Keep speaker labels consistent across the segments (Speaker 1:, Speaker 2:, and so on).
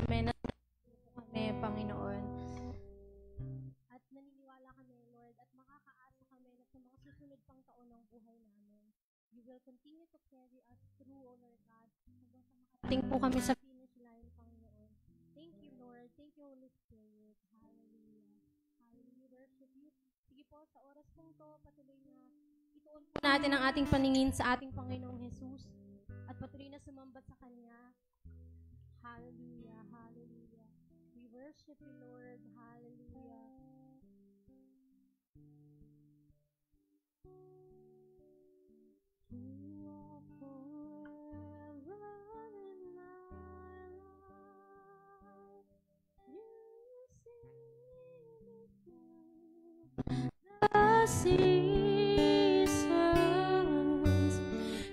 Speaker 1: namin na kami, Panginoon.
Speaker 2: At naniniwala kami, Lord, at makakaasa kami na sa mga susunod pang taon ng buhay namin, you will continue to carry us through, O Lord God, hanggang sa makarating po kami sa finish line, Panginoon. Thank you, Lord. Thank you, Holy Spirit. Hallelujah. Hallelujah. Worship you. Sige po, sa oras pong to, patuloy na ituon po natin ang ating paningin sa ating Panginoong Jesus at patuloy na sumambat sa Kanya. Hallelujah. Hallelujah. We worship you, Lord. Hallelujah. You are forever in my life. You see me through the seasons.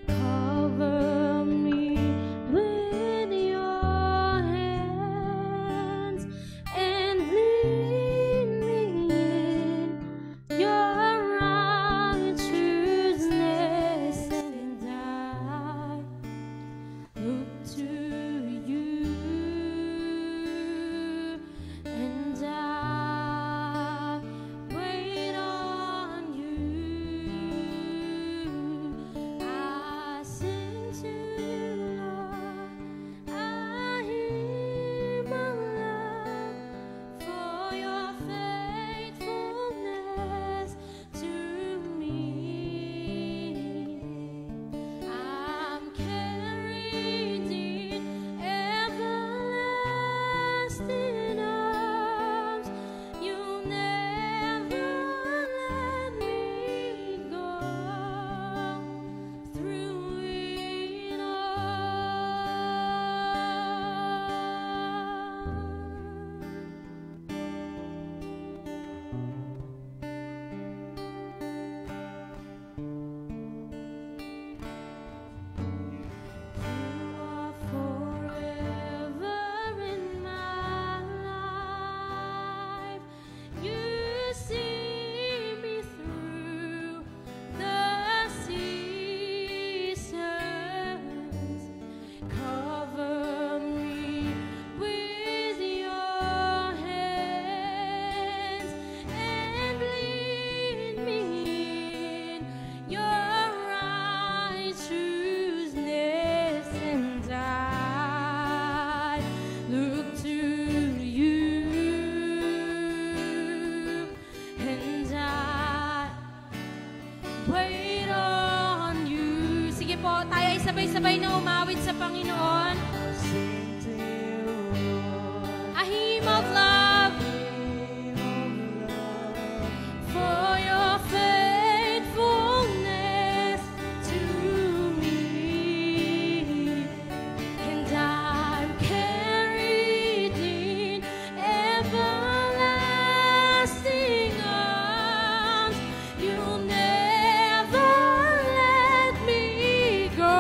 Speaker 2: Cover me with your hands and lead me in your righteousness, and I look to you, and I wait on you. I sing to you, Lord. I hear my love for your faithfulness to me. I'm carried in everlasting arms. You never let me go through it You are forever in my life. You see me through the seasons. Cover me with your hands and lead me in your righteousness, and I look to you, and I wait on you. Sige po, tayo ay sabay-sabay na umawit sa Panginoon. A hymn of love for your faithfulness to me, and I'm carried in everlasting arms. You'll never let me go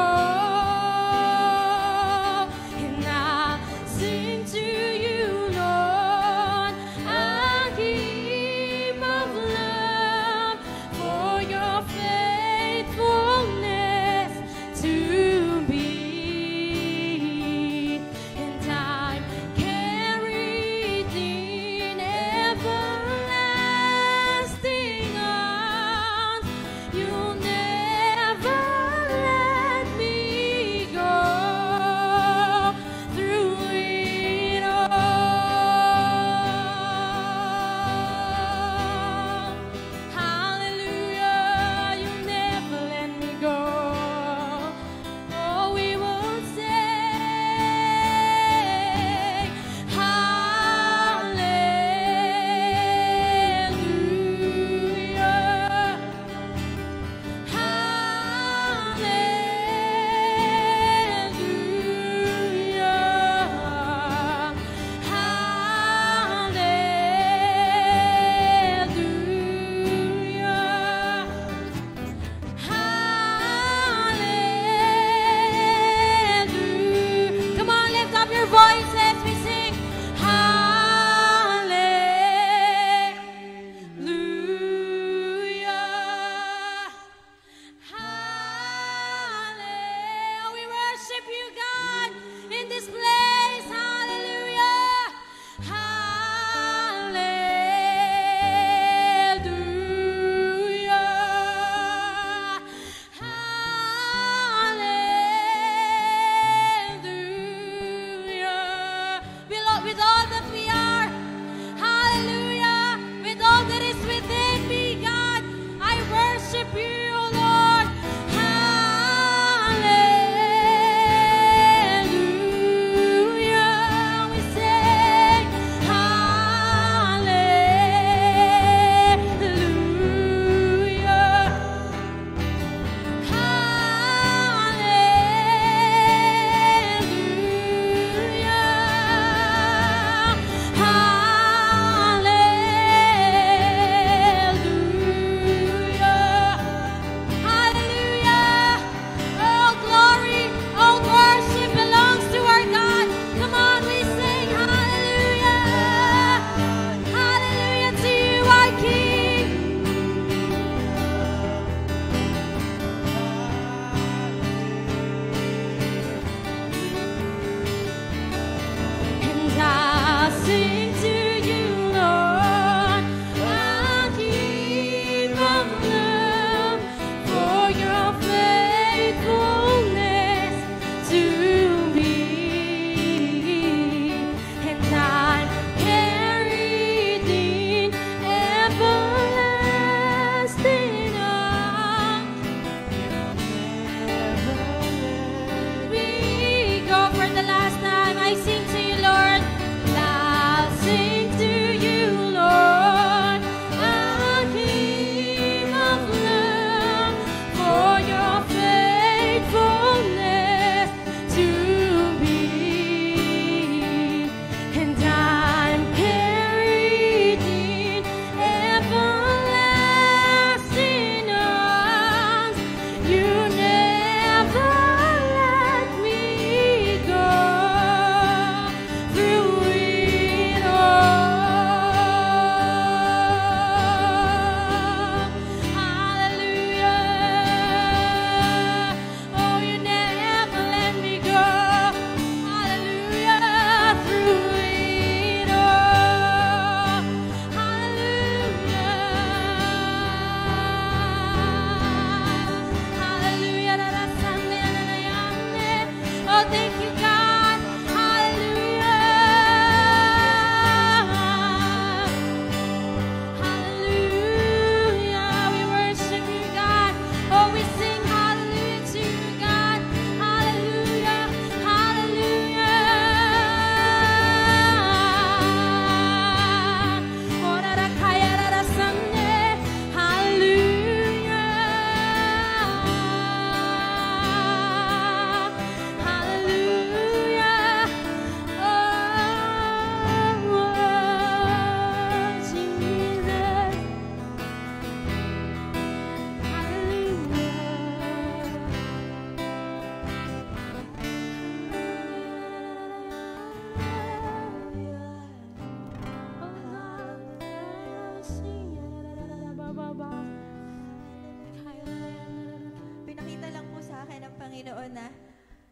Speaker 3: na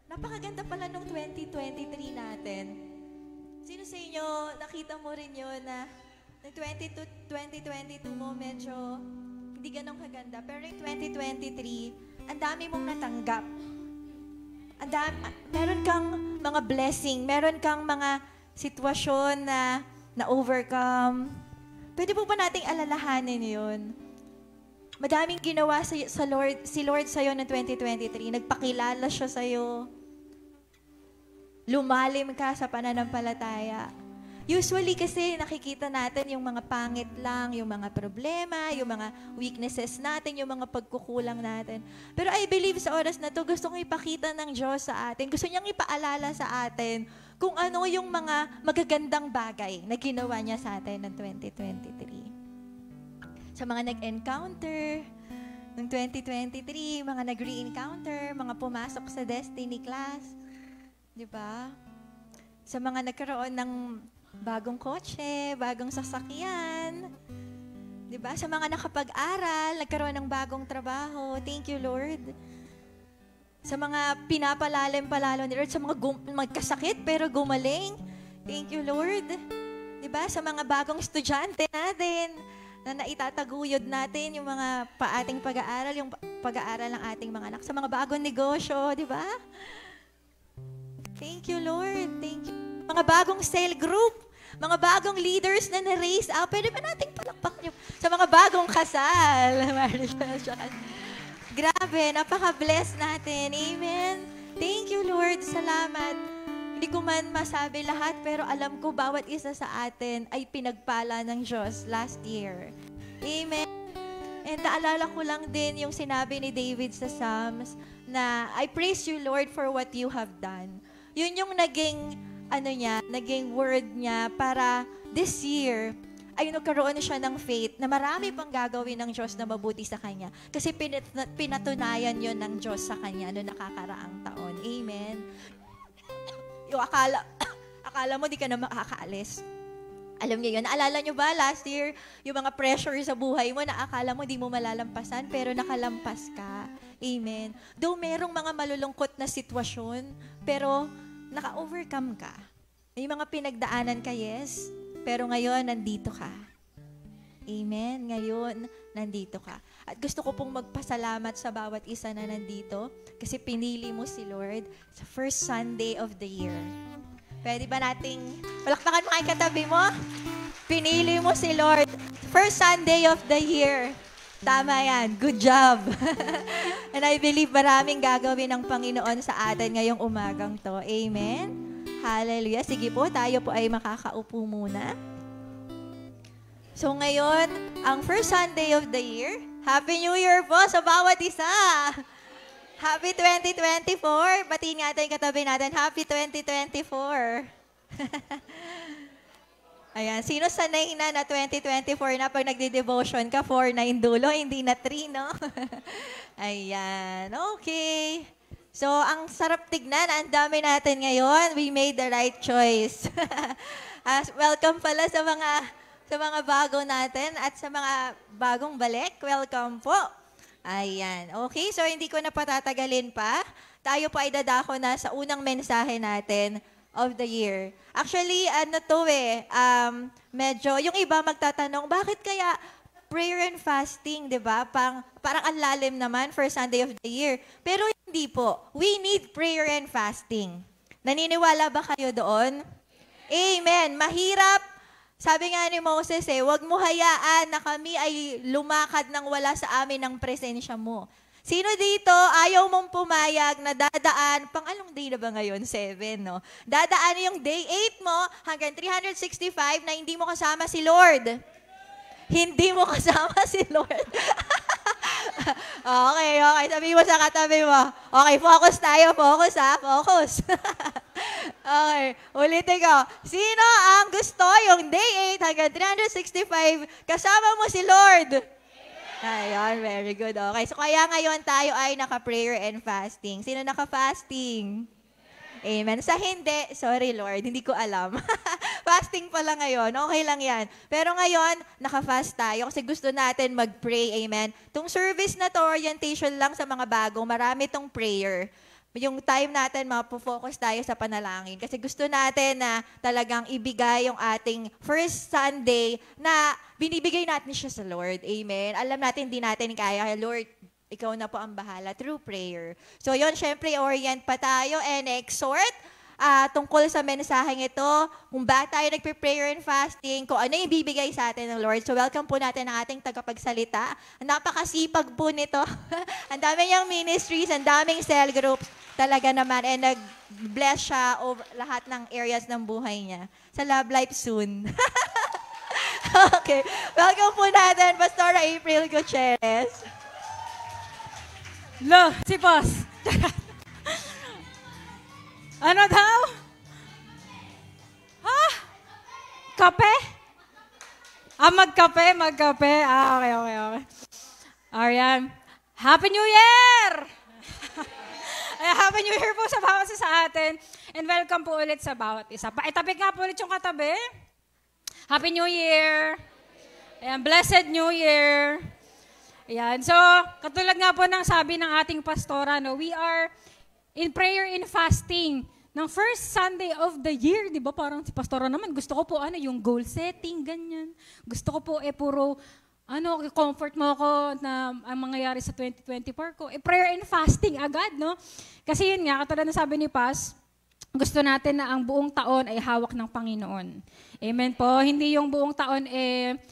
Speaker 3: napakaganda pala nung 2023 natin. Sino sa inyo, nakita mo rin yun na 2022 mo medyo hindi ganun kaganda. Pero yung 2023, ang dami mong natanggap. Meron kang mga blessing, meron kang mga sitwasyon na overcome. Pwede po ba nating alalahanin yun? Madaming ginawa si Lord sa'yo ng 2023. Nagpakilala siya sa'yo. Lumalim ka sa pananampalataya. Usually kasi nakikita natin yung mga pangit lang, yung mga problema, yung mga weaknesses natin, yung mga pagkukulang natin. Pero I believe sa oras na to, gusto kong ipakita ng Diyos sa atin. Gusto niyang ipaalala sa atin kung ano yung mga magagandang bagay na ginawa niya sa atin ng 2023. Sa mga nag-encounter ng 2023, mga nag-re-encounter, mga pumasok sa Destiny class, di ba? Sa mga nagkaroon ng bagong kotse, bagong sasakyan, di ba? Sa mga nakapag-aral, nagkaroon ng bagong trabaho, thank you, Lord. Sa mga pinapalalim-palalo ni Lord, sa mga magkasakit pero gumaling, thank you, Lord. Di ba? Sa mga bagong estudyante natin, na naitataguyod natin yung mga ating pag-aaral, yung pag-aaral ng ating mga anak, sa mga bagong negosyo, di ba? Thank you, Lord. Thank you. Mga bagong cell group, mga bagong leaders na na-raise out. Pwede ba nating palakpak yung sa mga bagong kasal? Grabe, napaka-bless natin. Amen. Thank you, Lord. Salamat. Hindi ko man masabi lahat, pero alam ko bawat isa sa atin ay pinagpala ng Diyos last year. Amen. And naalala ko lang din yung sinabi ni David sa Psalms na, I praise you, Lord, for what you have done. Yun yung naging word niya para this year ay nagkaroon siya ng faith na marami pang gagawin ng Diyos na mabuti sa Kanya. Kasi pinatunayan yun ng Diyos sa Kanya noong nakakaraang taon. Amen. Yung akala mo di ka na makakaalis. Alam niyo yun. Naalala niyo ba last year, yung mga pressure sa buhay mo na akala mo di mo malalampasan, pero nakalampas ka. Amen. Though merong mga malulungkot na sitwasyon, pero naka-overcome ka. May mga pinagdaanan ka, yes, pero ngayon, nandito ka. Amen. Ngayon, nandito ka. At gusto ko pong magpasalamat sa bawat isa na nandito kasi pinili mo si Lord sa first Sunday of the year. Pwede ba nating palakpakan mga katabi mo? Pinili mo si Lord first Sunday of the year. Tama yan. Good job. And I believe maraming gagawin ng Panginoon sa atin ngayong umagang to. Amen. Hallelujah. Sige po, tayo po ay makakaupo muna. So ngayon, ang first Sunday of the year, Happy New Year po sa bawat isa! Happy 2024! Batiin nga tayo katabi natin, Happy 2024! Ayan, sino sanay na 2024 na pag nagde-devotion ka, 4-9 dulo, hindi na 3, no? Ayan, okay. So, ang sarap tignan, ang dami natin ngayon. We made the right choice. Welcome pala sa mga bago natin at sa mga bagong balik. Welcome po. Ayan. Okay, so hindi ko na patatagalin pa. Tayo po ay dadako na sa unang mensahe natin of the year. Actually, medyo, yung iba magtatanong, bakit kaya prayer and fasting, di ba? Parang ang lalim naman, first Sunday of the year. Pero hindi po. We need prayer and fasting. Naniniwala ba kayo doon? Amen. Mahirap. Sabi nga ni Moses, huwag mo hayaan na kami ay lumakad nang wala sa amin ng presensya mo. Sino dito, ayaw mong pumayag na dadaan, pang anong day na ba ngayon? 7, no? Dadaan yung day 8 mo hanggang 365 na hindi mo kasama si Lord. Hindi mo kasama si Lord. Okay. Sabi mo sa katabi mo. Okay, focus tayo. Focus, ha? Focus. Okay, ulitin ko. Sino ang gusto yung day 8 hanggang 365 kasama mo si Lord? Ayun, very good. Okay, so kaya ngayon tayo ay naka-prayer and fasting. Sino naka-fasting? Amen. Sa hindi, sorry Lord, hindi ko alam. Fasting pala ngayon, okay lang yan. Pero ngayon, naka-fast tayo kasi gusto natin mag-pray, amen. Tung service na to, orientation lang sa mga bagong, marami tong prayer. yung time natin, mapo-focus tayo sa panalangin. Kasi gusto natin na talagang ibigay yung ating first Sunday na binibigay natin siya sa Lord. Amen. Alam natin, hindi natin kaya. Lord, ikaw na po ang bahala through prayer. So yun, syempre, orient pa tayo and exhort tungkol sa mensaheng ito, kung ba tayo nagpe-prayer and fasting, kung ano yung bibigay sa atin ng Lord. So welcome po natin ang ating tagapagsalita. Napakasipag po nito. Ang dami niyang ministries, ang daming cell groups talaga naman. And nag-bless siya over lahat ng areas ng buhay niya. Sa Love Life soon. Okay. Welcome po natin, Pastora April Gutierrez.
Speaker 4: Si Boss. Ano daw? Ha? Kape? Magkape. Okay. Ayan. Happy New Year! Happy New Year po sa bawat isa sa atin. And welcome po ulit sa bawat isa. Paitapik nga po ulit yung katabi. Happy New Year! Ayan, Blessed New Year! Ayan. So, katulad nga po ng sabi ng ating pastora, no, we are in prayer and fasting ng first Sunday of the year, di ba? Parang si pastora naman, gusto ko po yung goal setting, ganyan. Gusto ko po puro, comfort mo ako na ang mangyayari sa 2024 ko. Prayer and fasting agad, no? Kasi yun nga, katulad na sabi ni Pas, gusto natin na ang buong taon ay hawak ng Panginoon. Amen po. Hindi yung buong taon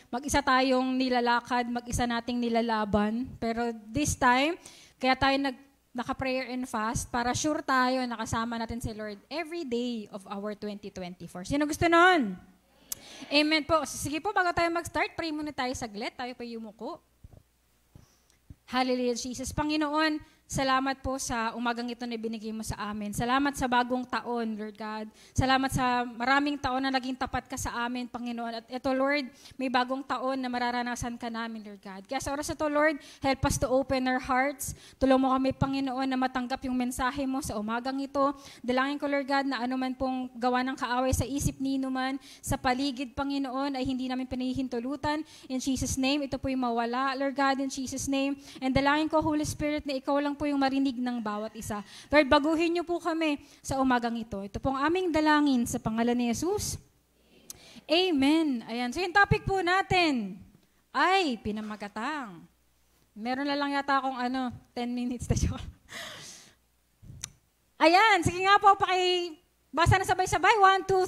Speaker 4: mag-isa tayong nilalakad, mag-isa nating nilalaban. Pero this time, kaya tayo naka-prayer and fast para sure tayo nakasama natin si Lord every day of our 2024. Sino gusto nun? Amen po. Sige po, bago tayo mag-start, pray muna tayo saglit. Tayo pa yumuko. Hallelujah, Jesus. Panginoon, salamat po sa umagang ito na binigay mo sa amin. Salamat sa bagong taon, Lord God. Salamat sa maraming taon na naging tapat ka sa amin, Panginoon. At ito, Lord, may bagong taon na mararanasan ka namin, Lord God. Kaya sa oras ito, Lord, help us to open our hearts. Tulong mo kami, Panginoon, na matanggap yung mensahe mo sa umagang ito. Dalangin ko, Lord God, na anuman pong gawa ng kaaway sa isip ni Numan, sa paligid, Panginoon, ay hindi namin pinahihintulutan. In Jesus' name, ito po yung mawala, Lord God, in Jesus' name. And dalangin ko, Holy Spirit, na ikaw lang po yung marinig ng bawat isa. Lord, baguhin niyo po kami sa umagang ito. Ito pong aming dalangin sa pangalan ni Jesus. Amen. Ayan. So yung topic po natin ay pinamagatang. Meron na lang yata akong 10 minutes na siya. Ayan. Sige nga po, basa na sabay-sabay. 1, 2,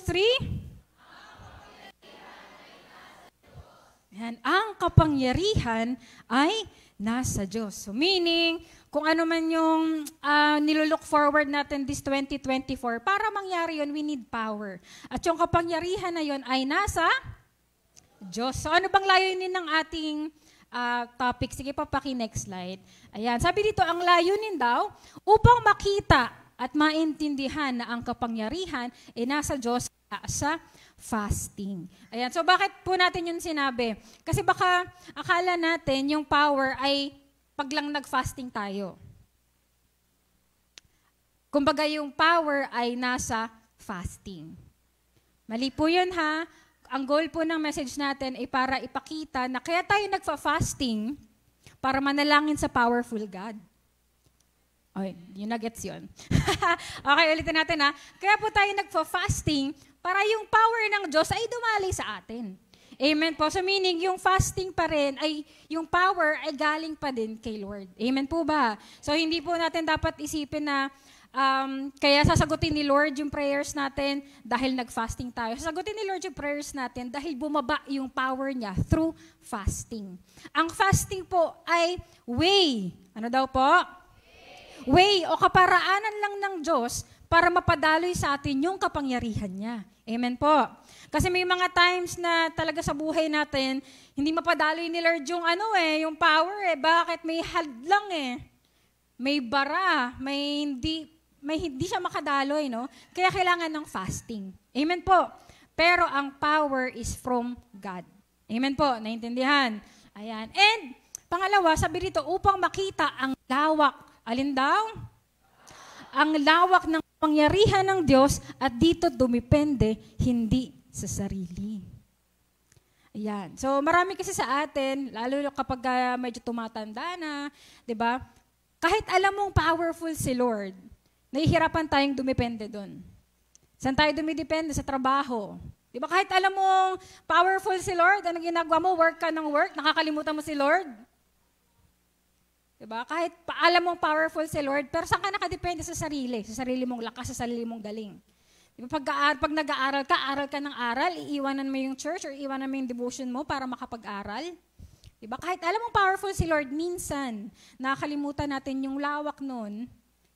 Speaker 4: 3. Ayan. Ang kapangyarihan ay nasa Diyos. So meaning, kung ano man yung nilulook forward natin this 2024, para mangyari yun, we need power. At yung kapangyarihan na yun ay nasa Diyos. So ano bang layunin ng ating topic? Sige pa, next slide. Ayan, sabi dito, ang layunin daw, upang makita at maintindihan na ang kapangyarihan ay nasa Diyos sa fasting. Ayan, so bakit po natin yun sinabi? Kasi baka akala natin yung power ay pag lang nag-fasting tayo. Kumbaga yung power ay nasa fasting. Mali po yun ha. Ang goal po ng message natin ay para ipakita na kaya tayo nagfa-fasting para manalangin sa powerful God. Ay, yun na gets yun. Okay, ulitin natin ha. Kaya po tayo nagfa-fasting para yung power ng Diyos ay dumali sa atin. Amen po. So meaning, yung fasting pa rin, ay yung power ay galing pa din kay Lord. Amen po ba? So hindi po natin dapat isipin na kaya sasagutin ni Lord yung prayers natin dahil nag-fasting tayo. Sasagutin ni Lord yung prayers natin dahil bumaba yung power niya through fasting. Ang fasting po ay way. Ano daw po? Way o kaparaanan lang ng Diyos para mapadaloy sa atin yung kapangyarihan niya. Amen po. Kasi may mga times na talaga sa buhay natin, hindi mapadaloy ni Lord yung yung power Bakit? May hadlang May bara, may hindi siya makadaloy, no? Kaya kailangan ng fasting. Amen po. Pero ang power is from God. Amen po. Naintindihan? Ayan. And pangalawa, sabi dito, upang makita ang lawak. Alin daw? Ang lawak ng pangyarihan ng Diyos at dito dumipende, hindi sa sarili. Ayan. So, marami kasi sa atin, lalo kapag medyo tumatanda na, di ba? Kahit alam mong powerful si Lord, nahihirapan tayong dumepende doon. Saan tayo dumidepende? Sa trabaho. Di ba kahit alam mong powerful si Lord, ano ginagawa mo, work ka ng work, nakakalimutan mo si Lord? Di ba? Kahit alam mong powerful si Lord, pero saan ka nakadepende sa sarili mong lakas, sa sarili mong galing. Di ba? Pag nag-aaral ka ng aral, iiwanan mo yung church or iiwanan mo yung devotion mo para makapag-aral. Di ba? Kahit alam mong powerful si Lord, minsan, nakakalimutan natin yung lawak nun,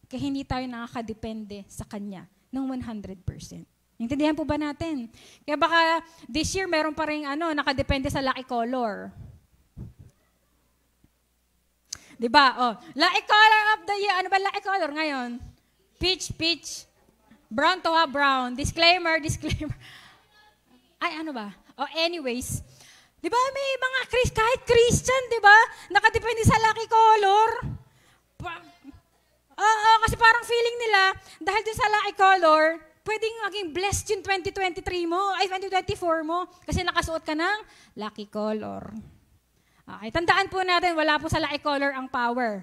Speaker 4: kaya hindi tayo nakakadepende sa Kanya ng 100%. Intindihan po ba natin? Kaya baka this year meron pa rin nakadepende sa Lucky Color. 'Di ba? Oh, Lucky Color of the year. Ano ba Lucky Color ngayon? Peach. Brown to brown. Disclaimer. Ay, ano ba? Oh, anyways. 'Di ba may mga kahit Christian, 'di ba? Nakadepende sa Lucky Color. Kasi parang feeling nila dahil din sa Lucky Color, pwedeng maging blessed yung 2024 mo kasi nakasuot ka ng Lucky Color. Okay, tandaan po natin, wala po sa Lucky Color ang power.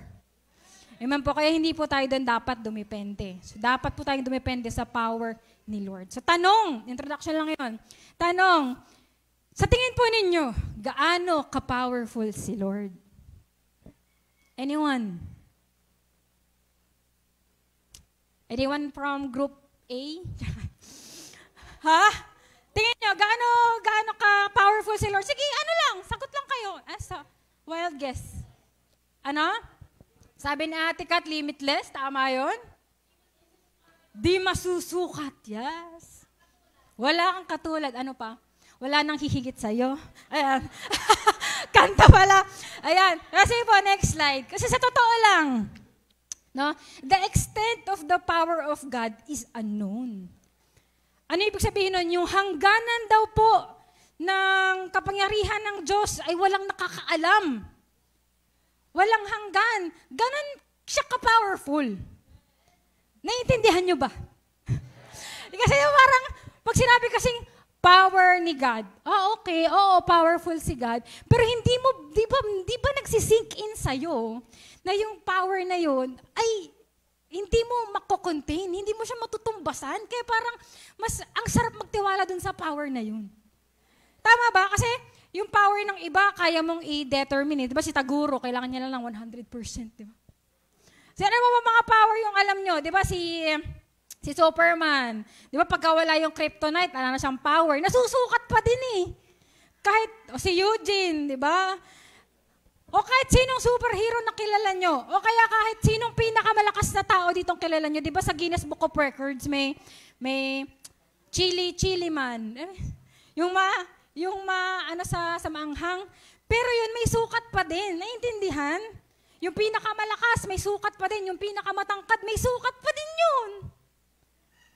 Speaker 4: Amen po, kaya hindi po tayo doon dapat dumepende. So, dapat po tayong dumepende sa power ni Lord. So, tanong, introduction lang yun. Tanong, sa tingin po ninyo, gaano ka-powerful si Lord? Anyone? Anyone from group A? Ha? Tingin nyo, gaano ka-powerful si Lord? Sige, sagot lang kayo. Wild guess. Ano? Sabi ni Ate Kat, limitless. Tama yun? Di masusukat. Yes. Wala kang katulad. Ano pa? Wala nang hihigit sa'yo. Ayan. Kanta pala. Ayan. Kasi po, next slide. Kasi sa totoo lang, no? The extent of the power of God is unknown. Ano ibig sabihin nun? Yung hangganan daw po ng kapangyarihan ng Diyos ay walang nakakaalam. Walang hanggan. Ganon siya ka-powerful. Naiintindihan nyo ba? Kasi parang, pag sinabi kasing power ni God, okay, oo, powerful si God, pero di ba nagsisink in sa'yo na yung power na yun ay hindi mo mako-contain, hindi mo siya matutumbasan, kaya parang ang sarap magtiwala dun sa power na yun. Tama ba? Kasi yung power ng iba, kaya mong i-determine. Di ba si Taguro, kailangan niya lang ng 100%. Di ba? So, ano ba mga power yung alam nyo? Di ba si Superman, di ba pagka wala yung kryptonite, wala na siyang power, nasusukat pa din eh. Kahit si Eugene, di ba? O kahit sinong superhero na kilala nyo, o kaya kahit sinong pinakamalakas na tao ditong kilala nyo, di ba sa Guinness Book of Records may chili man. Sa maanghang. Pero yun, may sukat pa din. Naiintindihan? Yung pinakamalakas, may sukat pa din. Yung pinakamatangkad, may sukat pa din yun.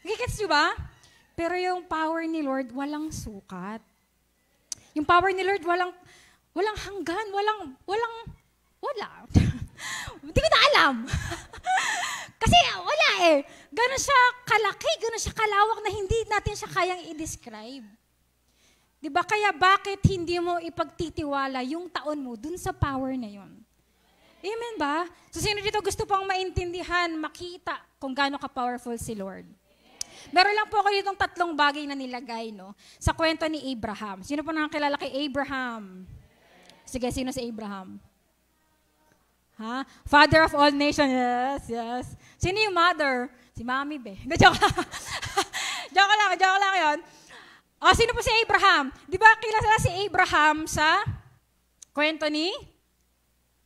Speaker 4: Gigets nyo ba? Pero yung power ni Lord, walang sukat. Yung power ni Lord, walang hanggan, wala. Hindi ko na alam. Kasi wala eh. Ganon siya kalaki, ganon siya kalawak na hindi natin siya kayang i-describe. Diba? Kaya bakit hindi mo ipagtitiwala yung taon mo dun sa power na yun? Amen ba? So sino dito gusto pang maintindihan, makita kung gaano ka-powerful si Lord? Meron lang po ako ditong 3 bagay na nilagay, no? Sa kwento ni Abraham. Sino po nakakilala kay Abraham? Sige, sino si Abraham? Ha? Father of all nations. Yes. Sino yung mother? Si Mami, be. Joke lang yun. O, sino po si Abraham? Di ba kilala si Abraham sa kwento ni?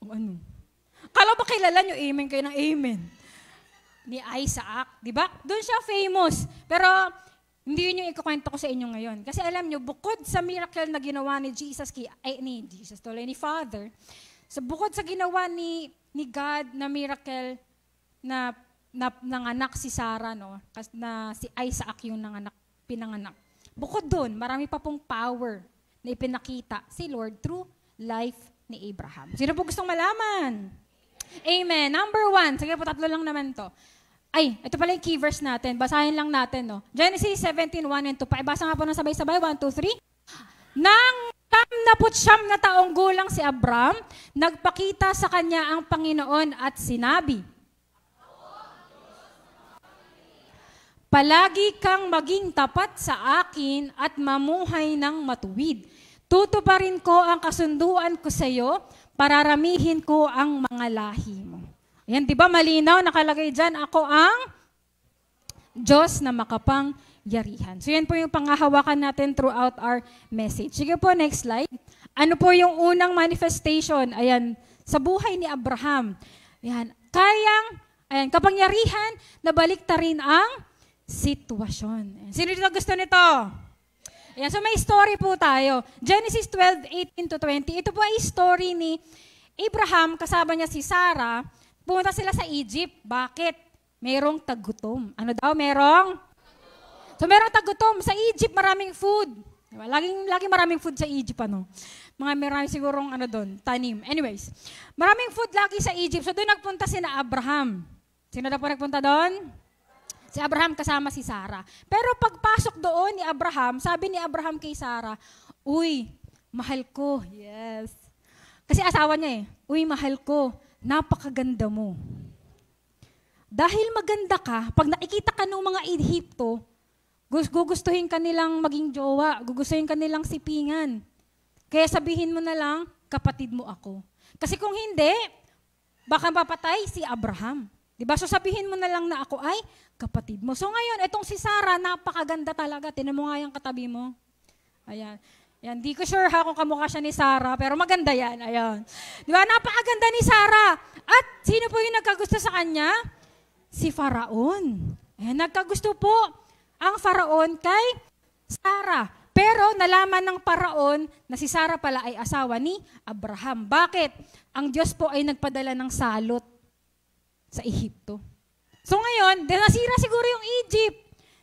Speaker 4: Ano? Kala ba kilala nyo, amen kayo ng amen? Ni Isaac, di ba? Doon siya famous. Pero hindi yun yung ikukwento ko sa inyo ngayon. Kasi alam nyo, bukod sa miracle na ginawa ni ni Father, bukod sa ginawa ni God na miracle na nanganak si Sarah, no? Na si Isaac yung pinanganak. Bukod doon, marami pa pong power na ipinakita si Lord through life ni Abraham. Sino po gustong malaman? Amen. Number 1. Sige po, 3 lang naman to. Ay, ito pala yung key verse natin. Basahin lang natin, no? Genesis 17:1 and 2. Pakibasa nga po ng sabay-sabay. 1, 2, 3. Nang 99 na taong gulang si Abram, nagpakita sa kanya ang Panginoon at sinabi, Palagi kang maging tapat sa akin at mamuhay ng matuwid. Tutuparin ko ang kasunduan ko sa iyo, pararamihin ko ang mga lahi mo. Ayan, di ba malinaw, nakalagay dyan, ako ang Diyos na makapangyarihan. So yan po yung panghahawakan natin throughout our message. Sige po, next slide. Ano po yung unang manifestation? Ayan, sa buhay ni Abraham. Ayan, kapangyarihan na baliktarin ang sitwasyon. Ayan, sino dito gusto nito? Ayan, so may story po tayo. Genesis 12:18-20. Ito po ay story ni Abraham, kasama niya si Sarah. Pumunta sila sa Egypt. Bakit? Merong tagutom. Ano daw? Merong? So merong tagutom. Sa Egypt, maraming food. Diba? Laging maraming food sa Egypt, ano? Marami sigurong tanim. Anyways, maraming food lagi sa Egypt. So doon nagpunta sina Abraham. Sino na po nagpunta doon? Si Abraham kasama si Sarah. Pero pagpasok doon ni Abraham, sabi ni Abraham kay Sarah, uy, mahal ko. Yes. Kasi asawa niya uy, mahal ko, napakaganda mo. Dahil maganda ka, pag nakikita ka ng mga Ehipto, gugustuhin ka nilang maging jowa, gugustuhin ka nilang sipingan. Kaya sabihin mo na lang, kapatid mo ako. Kasi kung hindi, baka mapatay si Abraham. Diba? So sabihin mo na lang na ako ay kapatid mo. So ngayon, itong si Sarah, napakaganda talaga. Tinan mo nga yung katabi mo. Ayan. Ayan. Di ko sure kung kamukha siya ni Sarah, pero maganda yan. Ayan. Diba? Napakaganda ni Sarah. At sino po yung nagkagusto sa kanya? Si Faraon. Ayan. Nagkagusto po ang Faraon kay Sarah. Pero nalaman ng Faraon na si Sarah pala ay asawa ni Abraham. Bakit? Ang Diyos po ay nagpadala ng salot sa Ehipto. So ngayon, nasira siguro yung Egypt.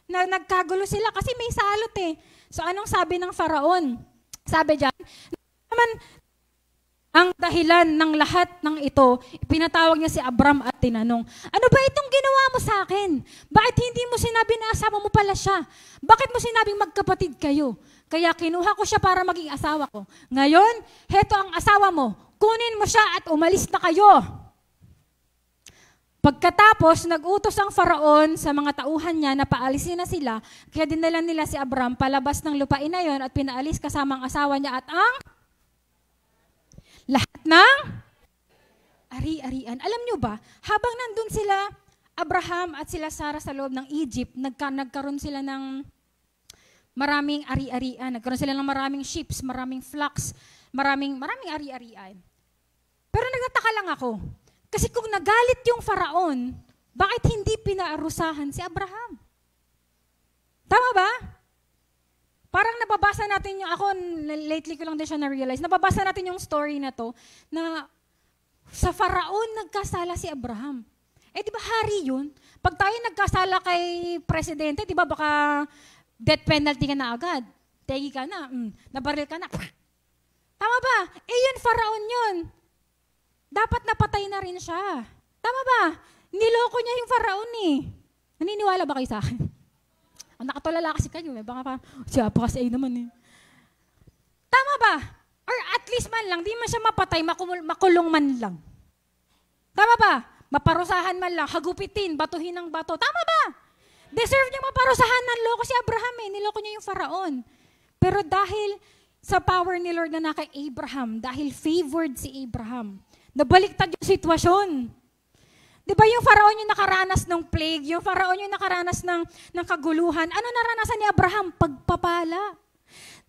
Speaker 4: Nagkagulo sila kasi may salot So anong sabi ng Faraon? Sabi dyan, naman ang dahilan ng lahat ng ito, pinatawag niya si Abram at tinanong, ano ba itong ginawa mo sa akin? Bakit hindi mo sinabi na asawa mo pala siya? Bakit mo sinabing magkapatid kayo? Kaya kinuha ko siya para maging asawa ko. Ngayon, heto ang asawa mo. Kunin mo siya at umalis na kayo. Pagkatapos, nag-utos ang Faraon sa mga tauhan niya na paalisin na sila, kaya dinala nila si Abram palabas ng lupain na yon at pinaalis kasama ang asawa niya at ang lahat ng ari-arian. Alam niyo ba, habang nandun sila, Abraham at sila Sarah sa loob ng Egypt, nagkaroon sila ng maraming ari-arian. Nagkaroon sila ng maraming ships, maraming flocks, maraming ari-arian. Pero nagtataka lang ako. Kasi kung nagalit yung Faraon, bakit hindi pinaarusahan si Abraham? Tama ba? Parang nababasa natin yung, ako lately ko lang din siya na-realize, nababasa natin yung story na to, na sa Faraon nagkasala si Abraham. Di ba hari yun? Pag tayo nagkasala kay presidente, di ba baka death penalty ka na agad. Tegi ka na, nabaril ka na. Tama ba? Yun, Faraon yun. Dapat napatay na rin siya. Tama ba? Niloko niya yung Faraon Naniniwala ba kayo sa akin? Ang nakatulala kasi kayo baka siya pa kasi naman Tama ba? Or at least man lang, di man siya mapatay, makulong man lang. Tama ba? Maparusahan man lang, hagupitin, batuhin ng bato. Tama ba? Deserve niya maparusahan ng loko si Abraham niloko niya yung Faraon. Pero dahil sa power ni Lord na kay Abraham, dahil favored si Abraham, nabaliktad yung sitwasyon. Di ba yung Faraon yung nakaranas ng plague, yung Faraon yung nakaranas ng kaguluhan, ano naranasan ni Abraham? Pagpapala.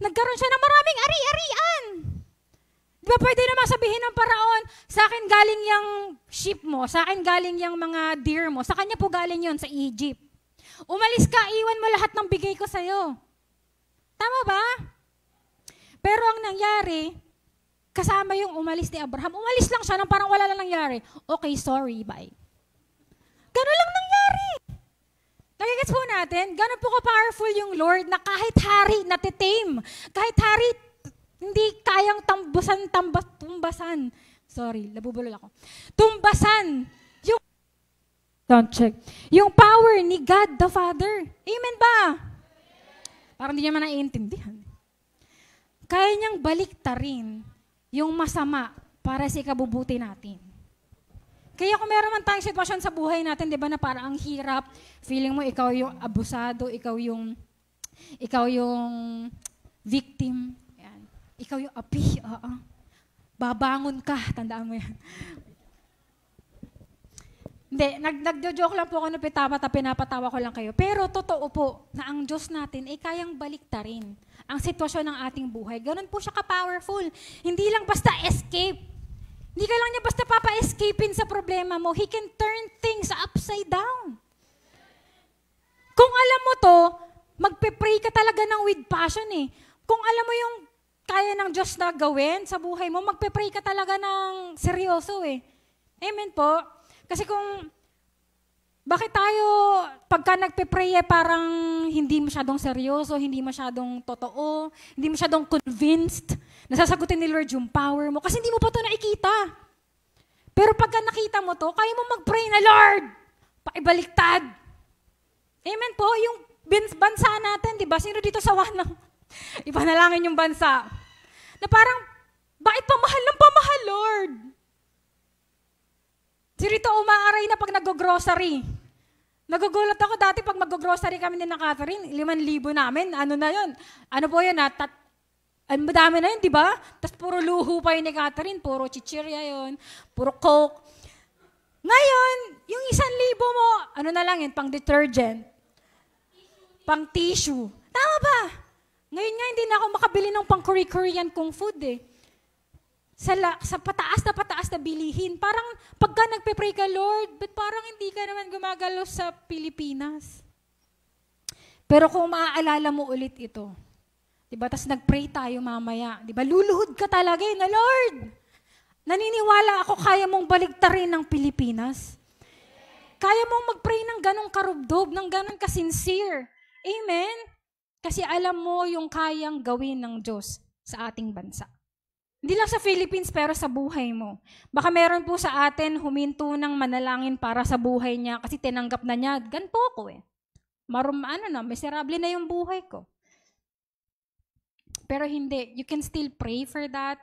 Speaker 4: Nagkaroon siya ng maraming ari-arian. Di ba pwede naman sabihin ng Faraon, sa akin galing yung sheep mo, sa akin galing yung mga deer mo, sa kanya po galing yon sa Egypt. Umalis ka, iwan mo lahat ng bigay ko sa'yo. Tama ba? Pero ang nangyari, kasama yung umalis ni Abraham. Umalis lang siya nang parang wala lang nangyari. Okay, sorry, bye. Gano'n lang nangyari. Nagigets po natin, gano'n po ka-powerful yung Lord na kahit hari natitame, kahit hari hindi kayang tumbasan. Sorry, nabubulol ako. Tumbasan yung sound check. Yung power ni God the Father. Amen ba? Parang hindi niya man naiintindihan. Kaya niyang baliktarin yung masama para sa ikabubuti natin. Kaya kung meron man tayong sitwasyon sa buhay natin, di ba, na parang ang hirap, feeling mo ikaw yung abusado, ikaw yung victim, yan. Ikaw yung api, babangon ka, tandaan mo yan. Hindi, nagjo-joke lang po ako na pinapatawa ko lang kayo. Pero totoo po na ang Diyos natin ay kayang baliktarin ang sitwasyon ng ating buhay. Ganun po siya ka-powerful. Hindi lang basta escape. Hindi ka lang niya basta papa-escapein sa problema mo. He can turn things upside down. Kung alam mo to, magpe-pray ka talaga ng with passion eh. Kung alam mo yung kaya ng Diyos na gawin sa buhay mo, magpe-pray ka talaga ng seryoso eh. Amen po. Kasi bakit tayo, pagka nagpe-pray parang hindi masyadong seryoso, hindi masyadong totoo, hindi masyadong convinced, nasasagutin ni Lord yung power mo, kasi hindi mo pa ito nakikita. Pero pagka nakita mo to, kaya mo mag-pray na, Lord, paibaliktad. Amen po, yung bansa natin, di ba? Sino dito sa wanang ipanalangin yung bansa? Na parang, bakit pamahal ng pamahal, Lord? Si Rito umaaray na pag nag-grocery. Nagugulat ako dati pag mag-grocery kami ni na Catherine, 5,000 namin. Ano na yun? Ano po yun? Madami na yun, di ba? Tapos puro luho pa yun ni Catherine. Puro chichirya yun. Puro Coke. Ngayon, yung 1,000 mo, ano na lang yun? Pang detergent. Pang tissue. Tama ba? Ngayon nga, hindi na ako makabili ng pang Korean kong food eh. Sa pataas na bilihin. Parang pagka nagpe-pray ka, Lord, but parang hindi ka naman gumagalaw sa Pilipinas. Pero kung maaalala mo ulit ito, diba, tas nag-pray tayo mamaya, diba, luluhod ka talaga na, Lord, naniniwala ako kaya mong baligtarin ng Pilipinas. Kaya mong mag-pray ng ganong karubdob, ng ganon kasincere. Amen? Kasi alam mo yung kayang gawin ng Diyos sa ating bansa. Hindi lang sa Philippines, pero sa buhay mo. Baka meron po sa atin huminto ng manalangin para sa buhay niya kasi tinanggap na niya, ganito ko eh. Miserable na yung buhay ko. Pero hindi, you can still pray for that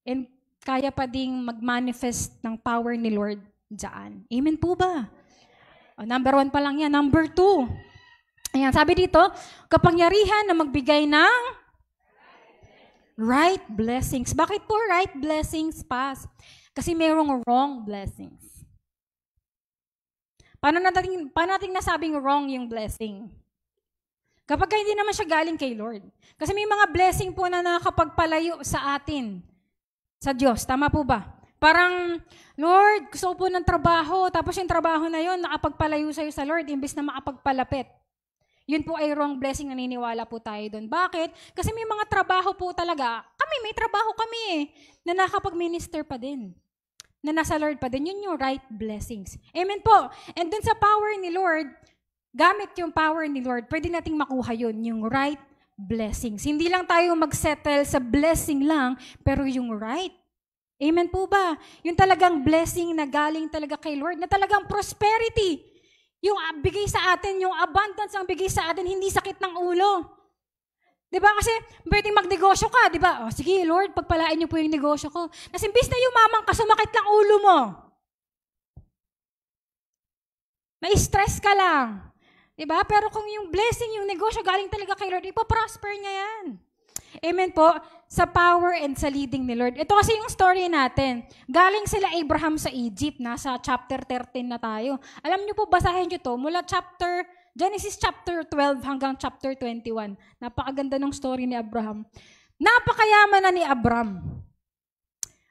Speaker 4: and kaya pa ding mag-manifest ng power ni Lord dyan. Amen po ba? Number 1 pa lang yan. Number 2. Ayan, sabi dito, kapangyarihan na magbigay ng right blessings. Bakit po right blessings, Pas? Kasi mayroong wrong blessings. Paano natin nasabing wrong yung blessing? Kapag hindi naman siya galing kay Lord. Kasi may mga blessing po na nakakapagpalayo sa atin, sa Diyos. Tama po ba? Parang, Lord, gusto ko po ng trabaho, tapos yung trabaho na yun, nakapagpalayo sa'yo sa Lord, imbis na makapagpalapit. Yun po ay wrong blessing, naniniwala po tayo doon. Bakit? Kasi may mga trabaho po talaga. May trabaho kami na nakapag-minister pa din. Na nasa Lord pa din. Yun yung right blessings. Amen po. And dun sa power ni Lord, gamit yung power ni Lord, pwede nating makuha yun, yung right blessings. Hindi lang tayo mag-settle sa blessing lang, pero yung right. Amen po ba? Yung talagang blessing na galing talaga kay Lord, na talagang prosperity. Yung bigay sa atin, yung abundance ang bigay sa atin, hindi sakit ng ulo. Diba? Kasi pwedeng magnegosyo ka, diba? O, sige, Lord, pagpalain niyo po yung negosyo ko. Kasi imbis na yumamang ka, sumakit lang ulo mo. Na-stress ka lang. Diba? Pero kung yung blessing, yung negosyo galing talaga kay Lord, ipaprosper niya yan. Amen po. Sa power and sa leading ni Lord. Ito kasi yung story natin. Galing sila Abraham sa Egypt. Nasa chapter 13 na tayo. Alam niyo po, basahin niyo to mula Genesis chapter 12 hanggang chapter 21. Napakaganda ng story ni Abraham. Napakayaman na ni Abraham.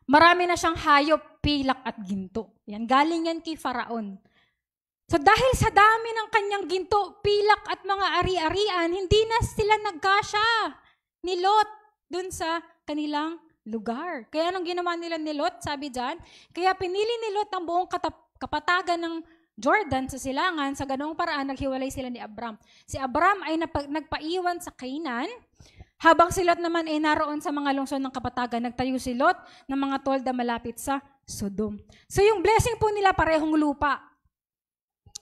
Speaker 4: Marami na siyang hayop, pilak at ginto. Yan, galing yan kay Faraon. So dahil sa dami ng kanyang ginto, pilak at mga ari-arian, hindi na sila nagkasya ni Lot dun sa kanilang lugar. Kaya anong ginawa nila ni Lot, sabi dyan, kaya pinili ni Lot ang buong kapatagan ng Jordan sa silangan, sa ganong paraan naghiwalay sila ni Abram. Si Abram ay nagpaiwan sa Canaan, habang si Lot naman ay naroon sa mga lungsod ng kapatagan, nagtayo si Lot ng mga tolda malapit sa Sodom. So yung blessing po nila parehong lupa.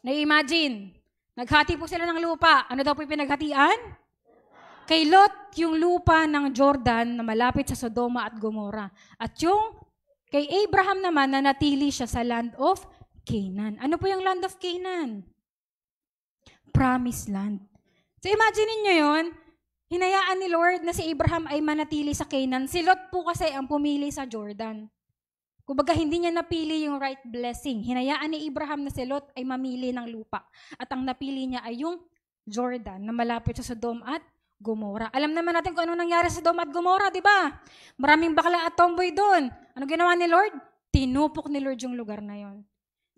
Speaker 4: Na-imagine, naghati po sila ng lupa. Ano daw po yung pinaghatian? Kay Lot, yung lupa ng Jordan na malapit sa Sodoma at Gomora. At yung Kay Abraham naman, nanatili siya sa land of Canaan. Ano po yung land of Canaan? Promised land. So imagine niyo yon, hinayaan ni Lord na si Abraham ay manatili sa Canaan. Si Lot po kasi ang pumili sa Jordan. Kumbaga hindi niya napili yung right blessing. Hinayaan ni Abraham na si Lot ay mamili ng lupa. At ang napili niya ay yung Jordan na malapit sa Sodom at Gomora. Alam naman natin kung ano nangyari sa Sodom at Gomora, di ba? Maraming bakla at tomboy doon. Ano ginawa ni Lord? Tinupok ni Lord yung lugar na yon.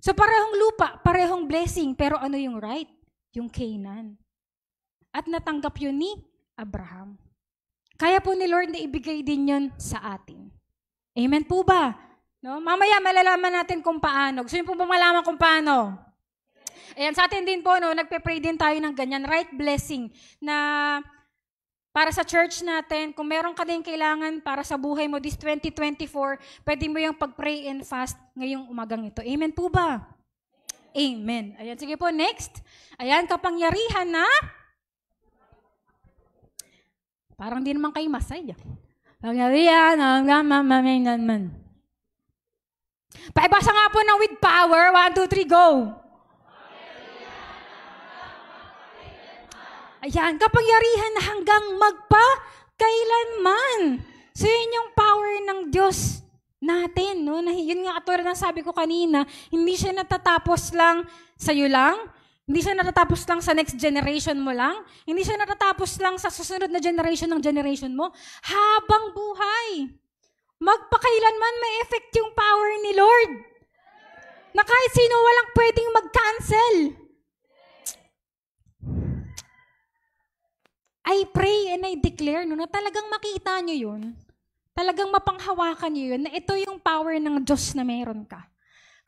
Speaker 4: So parehong lupa, parehong blessing, pero ano yung right? Yung Canaan. At natanggap yun ni Abraham. Kaya po ni Lord na ibigay din yun sa atin. Amen po ba? No? Mamaya malalaman natin kung paano. Gusto niyo po ba malaman kung paano? Ayan, sa atin din po, no, nagpe-pray din tayo ng ganyan, right blessing, na para sa church natin, kung meron ka din kailangan para sa buhay mo this 2024, pwede mo yung pag-pray and fast ngayong umagang ito. Amen po ba? Amen. Ayan, sige po, next. Ayan, kapangyarihan na, parang di naman kayo masay. Kapangyarihan na, paibasa nga po ng with power. 1, 2, 3, go! Ayan, kapangyarihan na hanggang magpa-kailanman. So yun yung power ng Diyos natin. No? Yun nga katulad ng sabi ko kanina, hindi siya natatapos lang sa'yo lang, hindi siya natatapos lang sa next generation mo lang, hindi siya natatapos lang sa susunod na generation mo, habang buhay. Magpakailanman may effect yung power ni Lord. Na kahit sino walang pwedeng mag-cancel. I pray and I declare na talagang makita nyo yun, talagang mapanghawakan nyo yun, na ito yung power ng Diyos na meron ka.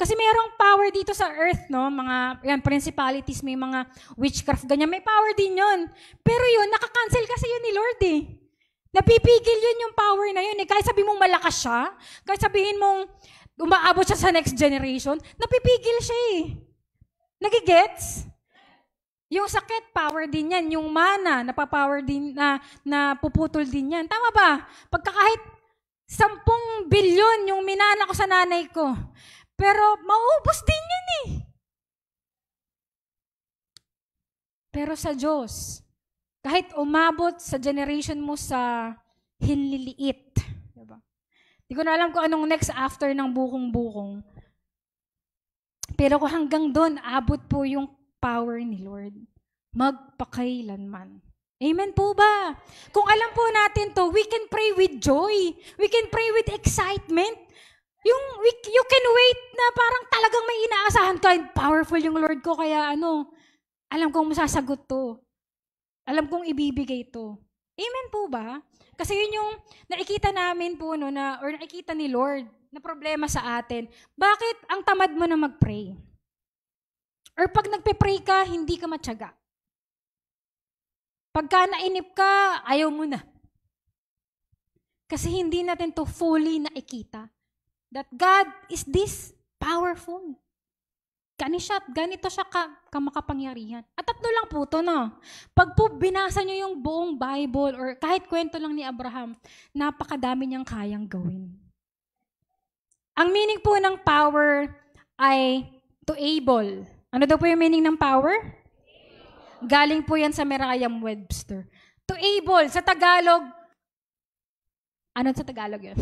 Speaker 4: Kasi mayroong power dito sa earth, no? Mga principalities, may mga witchcraft, ganyan, may power din yun. Pero yun, nakakancel kasi yun ni Lord eh. Napipigil yun yung power na yun eh. Kahit sabihin mong malakas siya, kahit sabihin mong umaabot siya sa next generation, napipigil siya eh. Nagigets? Yung sakit, power din yan. Yung mana, napapower din, na puputol din yan. Tama ba? Pagka kahit 10 bilyon yung minana ko sa nanay ko, pero maubos din yan eh. Pero sa Diyos, kahit umabot sa generation mo sa hinliliit, diba? Di ko na alam kung anong next after ng bukong-bukong. Pero kung hanggang doon, abot po yung power ni Lord. Magpakailanman. Amen po ba? Kung alam po natin to, we can pray with joy. We can pray with excitement. You can wait na parang talagang may inaasahan ka. Powerful yung Lord ko, kaya alam kong masasagot to. Alam kong ibibigay to. Amen po ba? Kasi yun yung nakikita namin po, or nakikita ni Lord na problema sa atin. Bakit ang tamad mo na mag-pray? Or pag nagpe-pray ka, hindi ka matyaga. Pagka nainip ka, ayaw mo na. Kasi hindi natin to fully nakikita. That God is this powerful. Ganito siya kamakapangyarihan. At 3 lang po ito, no? Pag po binasa nyo yung buong Bible or kahit kwento lang ni Abraham, napakadami niyang kayang gawin. Ang meaning po ng power ay to able. Ano daw po yung meaning ng power? Galing po yan sa Merriam-Webster. To able, sa Tagalog, ano sa Tagalog yun?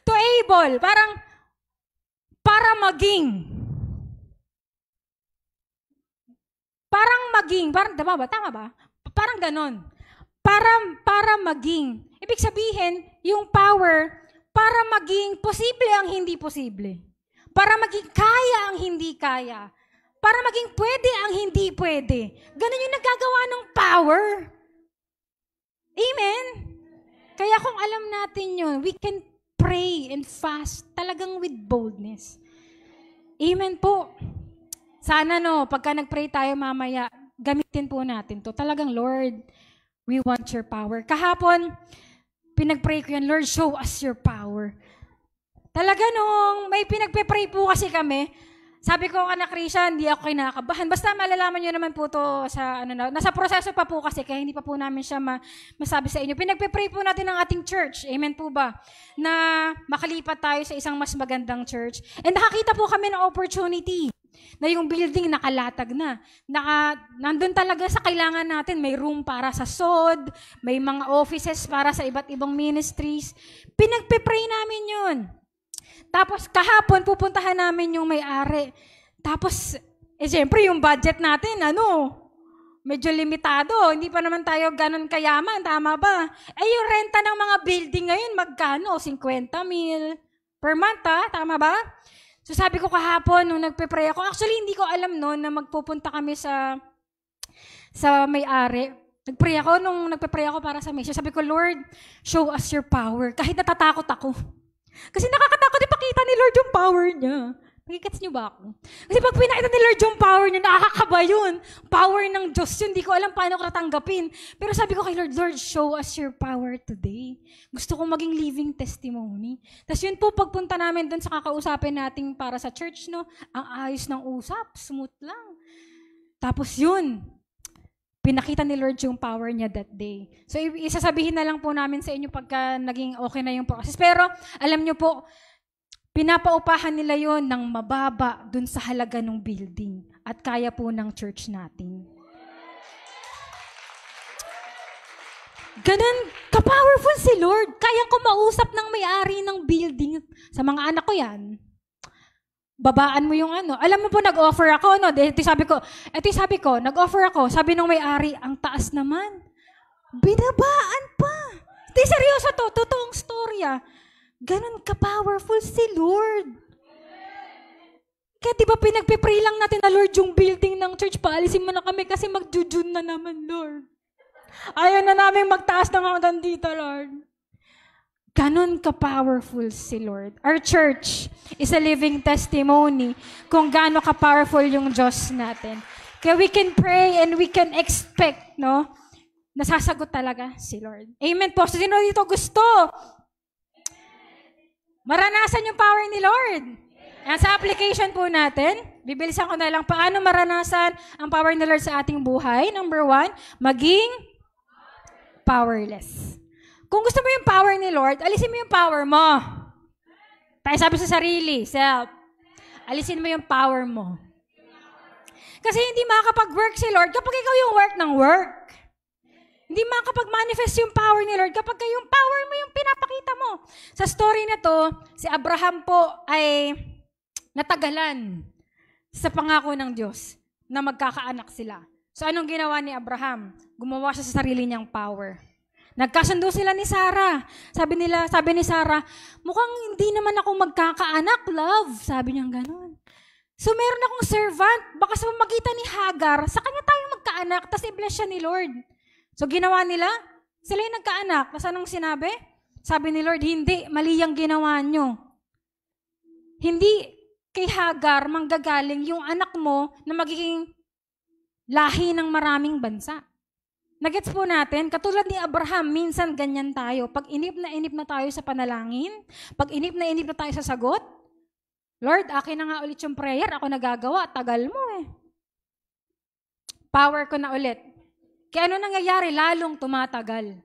Speaker 4: To able, parang para maging, tama ba? Parang ganon. Para maging. Ibig sabihin, yung power, para maging posible ang hindi posible. Para maging kaya ang hindi kaya. Para maging pwede ang hindi pwede. Ganun yung nagagawa ng power. Amen? Kaya kung alam natin yun, we can pray and fast talagang with boldness. Amen po. Sana pagka nag-pray tayo mamaya, gamitin po natin to. Talagang, Lord, we want your power. Kahapon, pinag-pray ko yan, Lord, show us your power. Talaga may pinagpe-pray po kasi kami, sabi ko kana Krisha, hindi ako kinakabahan. Basta malalaman nyo naman po to sa nasa proseso pa po kasi kaya hindi pa po namin siya masabi sa inyo. Pinagpe-pray po natin ng ating church. Amen po ba? Na makalipat tayo sa isang mas magandang church. And nakakita po kami ng opportunity na yung building nakalatag na. Nandun talaga sa kailangan natin. May room para sa SOD, may mga offices para sa iba't ibang ministries. Pinagpe-pray namin yun. Tapos kahapon pupuntahan namin yung may-ari. Tapos, siyempre yung budget natin, medyo limitado. Hindi pa naman tayo ganun kayaman, tama ba? Yung renta ng mga building ngayon, magkano? 50,000 per month, tama ba? So sabi ko kahapon, nung nagpe-pray ako, actually hindi ko alam noon na magpupunta kami sa may-ari. Nagpray ako, nung nagpe-pray ako para sa mission, sabi ko, Lord, show us your power. Kahit natatakot ako. Kasi nakakatakot ipakita ni Lord yung power niya. Nakikats niyo ba ako? Kasi pag pinakita ni Lord yung power niya, nakakakaba yun. Power ng Diyos yun. Hindi ko alam paano ko natanggapin. Pero sabi ko kay Lord, Lord, show us your power today. Gusto kong maging living testimony. Tapos yun po, pagpunta namin doon sa kakausapin natin para sa church, ang ayos ng usap, smooth lang. Tapos yun, pinakita ni Lord yung power niya that day. So, isasabihin na lang po namin sa inyo pagka naging okay na yung process. Pero, alam nyo po, pinapaupahan nila yon ng mababa dun sa halaga ng building. At kaya po ng church natin. Ganun, ka-powerful si Lord. Kayang kumausap ng may-ari ng building. Sa mga anak ko yan. Babaan mo yung Alam mo po, nag-offer ako, Ito sabi ko, nag-offer ako. Sabi nung may-ari, ang taas naman. Binabaan pa. Hindi, seryoso to. Totoong storya. Ganun ka-powerful si Lord. Kaya di ba pinagpipray lang natin na Lord yung building ng church, paalisin mo na kami kasi mag-jujun na naman, Lord. Ayaw na namin magtaas ng hanggang dito, Lord. Ganon ka-powerful si Lord. Our church is a living testimony kung gaano ka-powerful yung Diyos natin. Kaya we can pray and we can expect, nasasagot talaga si Lord. Amen po. So, sino dito gusto maranasan yung power ni Lord? Sa application po natin, bibilisan ko na lang paano maranasan ang power ni Lord sa ating buhay. Number 1, maging powerless. Kung gusto mo yung power ni Lord, alisin mo yung power mo. Tayo sabi sa sarili, self. Alisin mo yung power mo. Kasi hindi makakapag-work si Lord kapag ikaw yung work ng work. Hindi makakapag-manifest yung power ni Lord kapag yung power mo yung pinapakita mo. Sa story na to, si Abraham po ay natagalan sa pangako ng Diyos na magkakaanak sila. So anong ginawa ni Abraham? Gumawa siya sa sarili niyang power. Nagkasundo sila ni Sarah. Sabi ni Sarah, mukhang hindi naman ako magkakaanak, love. Sabi niya gano'n. So meron akong servant, baka sa pamagitan ni Hagar, sa kanya tayo magkaanak, tapos i-bless siya ni Lord. So ginawa nila, sila yung nagkaanak. Tapos anong sinabi? Sabi ni Lord, hindi, mali yung ginawa nyo. Hindi kay Hagar manggagaling yung anak mo na magiging lahi ng maraming bansa. Nagets po natin, katulad ni Abraham, minsan ganyan tayo. Pag inip na tayo sa panalangin, pag inip na tayo sa sagot, Lord, akin na nga ulit yung prayer, ako nagagawa, tagal mo Power ko na ulit. Kaya ano nangyayari? Lalong tumatagal.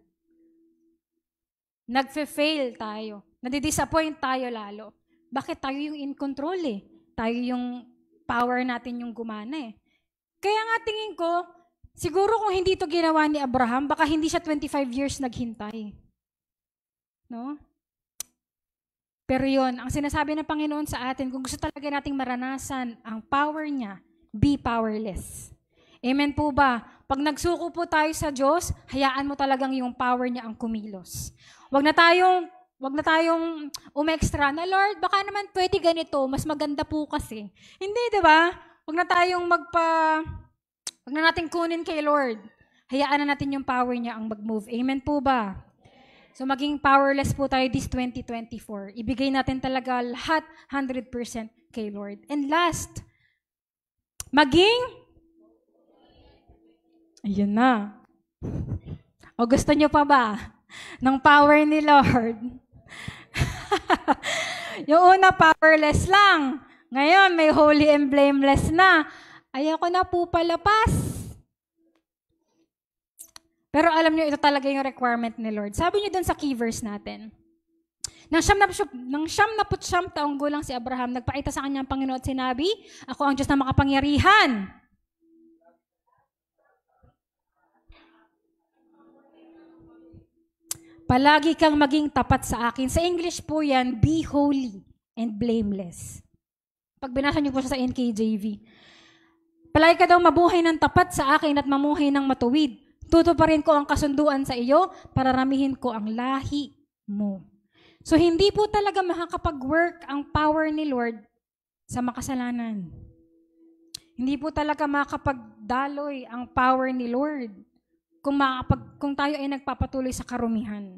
Speaker 4: Nagfe-fail tayo. Nadidisappoint tayo lalo. Bakit tayo yung in control Tayo yung power natin yung gumana Kaya nga tingin ko, siguro kung hindi ito ginawa ni Abraham, baka hindi siya 25 years naghintay. No? Pero yun, ang sinasabi ng Panginoon sa atin, kung gusto talaga nating maranasan ang power niya, be powerless. Amen po ba? Pag nagsuko po tayo sa Diyos, hayaan mo talagang yung power niya ang kumilos. Wag na tayong umextra na, Lord, baka naman pwede ganito, mas maganda po kasi. Hindi, di ba? Wag na natin kunin kay Lord. Hayaan na natin yung power niya ang mag-move. Amen po ba? So maging powerless po tayo this 2024. Ibigay natin talaga lahat 100% kay Lord. And last, ayun na. O gusto nyo pa ba ng power ni Lord? Yung una, powerless lang. Ngayon, may holy and blameless na. Ayoko na po palapas. Pero alam niyo, ito talaga yung requirement ni Lord. Sabi niyo dun sa key verse natin. Nang 79 taong gulang si Abraham, nagpakita sa kanya ang Panginoon at sinabi, ako ang Diyos na makapangyarihan. Palagi kang maging tapat sa akin. Sa English po yan, be holy and blameless. Pag binasa niyo po siya sa NKJV. Palagi ka daw mabuhay ng tapat sa akin at mamuhay ng matuwid. Tutuparin ko ang kasunduan sa iyo para ramihin ko ang lahi mo. So hindi po talaga makakapag-work ang power ni Lord sa makasalanan. Hindi po talaga makakapagdaloy ang power ni Lord kung tayo ay nagpapatuloy sa karumihan.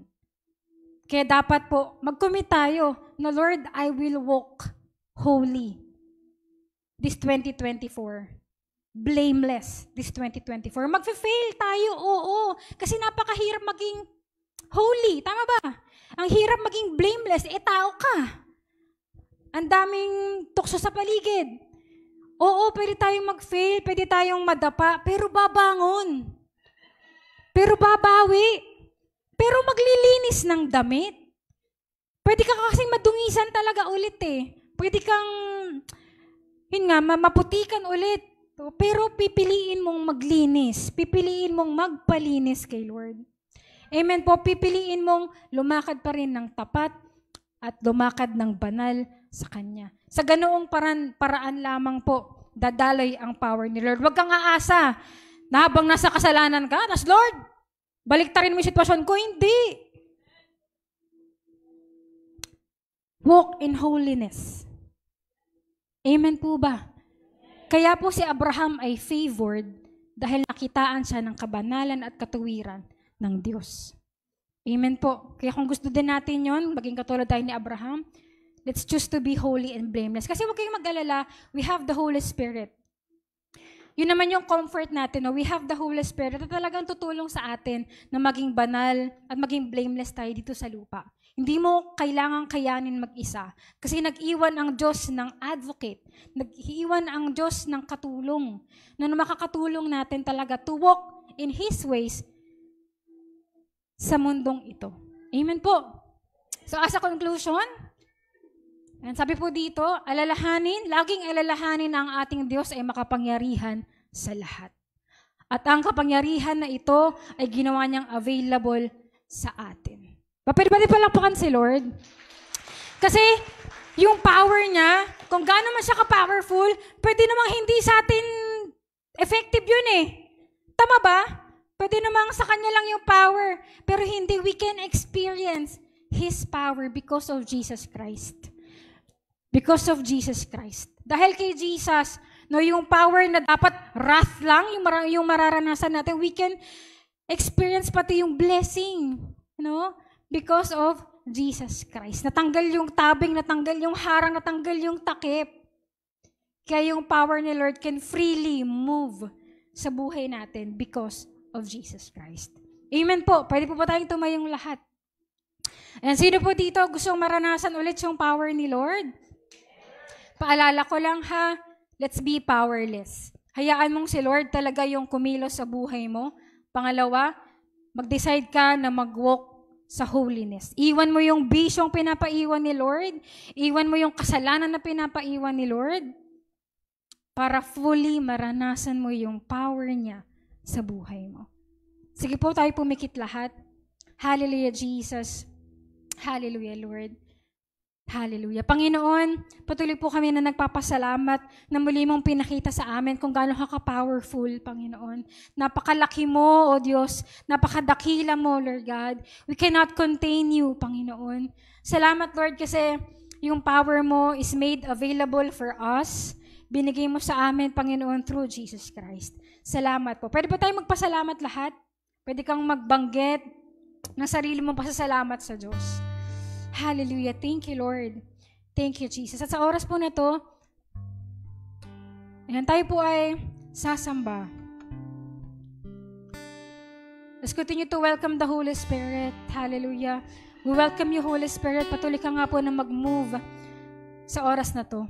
Speaker 4: Kaya dapat po, mag-commit tayo na, Lord, I will walk holy this 2024. Blameless this 2024. Magfe-fail tayo, oo. Kasi napakahirap maging holy. Tama ba? Ang hirap maging blameless, tao ka. Ang daming tukso sa paligid. Oo, pwede tayong mag-fail, pwede tayong madapa, pero babangon. Pero babawi. Pero maglilinis ng damit. Pwede ka kasing madungisan talaga ulit Pwede kang, maputikan ulit. Pero pipiliin mong maglinis. Pipiliin mong magpalinis kay Lord. Amen po, pipiliin mong lumakad pa rin ng tapat at lumakad ng banal sa Kanya. Sa ganoong paraan lamang po, dadaloy ang power ni Lord. Huwag kang aasa na habang nasa kasalanan ka, tas Lord, baliktarin mo yung sitwasyon ko. Hindi. Walk in holiness. Amen po ba? Kaya po si Abraham ay favored dahil nakitaan siya ng kabanalan at katuwiran ng Diyos. Amen po. Kaya kung gusto din natin yon, maging katulad tayo ni Abraham, let's choose to be holy and blameless. Kasi huwag kayong mag-alala, we have the Holy Spirit. Yun naman yung comfort natin, no? We have the Holy Spirit na talagang tutulong sa atin na maging banal at maging blameless tayo dito sa lupa. Hindi mo kailangang kayanin mag-isa. Kasi nag-iwan ang Diyos ng advocate. Nag-iwan ang Diyos ng katulong na makakatulong natin talaga to walk in His ways sa mundong ito. Amen po. So as a conclusion, sabi po dito, laging alalahanin ang ating Diyos ay makapangyarihan sa lahat. At ang kapangyarihan na ito ay ginawa niyang available sa atin. Pwede ba palakpakan si Lord? Kasi yung power niya, kung gaano man siya ka-powerful, pwede namang hindi sa atin effective yun Tama ba? Pwede namang sa Kanya lang yung power. Pero hindi, we can experience His power because of Jesus Christ. Because of Jesus Christ. Dahil kay Jesus, yung power na dapat wrath lang, yung mararanasan natin, we can experience pati yung blessing. Because of Jesus Christ. Natanggal yung tabing, natanggal yung harang, natanggal yung takip. Kaya yung power ni Lord can freely move sa buhay natin because of Jesus Christ. Amen po. Pwede po ba tayong tumayong lahat? And sino po dito gustong maranasan ulit yung power ni Lord? Paalala ko lang let's be powerless. Hayaan mong si Lord talaga yung kumilos sa buhay mo. Pangalawa, mag-decide ka na mag-walk sa holiness. Iwan mo yung bisyong pinapaiwan ni Lord. Iwan mo yung kasalanan na pinapaiwan ni Lord para fully maranasan mo yung power niya sa buhay mo. Sige po, tayo pumikit lahat. Hallelujah, Jesus. Hallelujah, Lord. Hallelujah. Panginoon, patuloy po kami na nagpapasalamat na muli mong pinakita sa amin kung gaano ka-powerful, Panginoon. Napakalaki mo, O Diyos. Napakadakila mo, Lord God. We cannot contain you, Panginoon. Salamat, Lord, kasi yung power mo is made available for us. Binigay mo sa amin, Panginoon, through Jesus Christ. Salamat po. Pwede ba tayo magpasalamat lahat? Pwede kang magbanggit ng sarili mong pasasalamat sa Diyos. Hallelujah. Thank you, Lord. Thank you, Jesus. At sa oras po na to, tayo po ay sasamba. Let's continue to welcome the Holy Spirit. Hallelujah. We welcome you, Holy Spirit. Patuloy ka nga po na mag-move sa oras na to.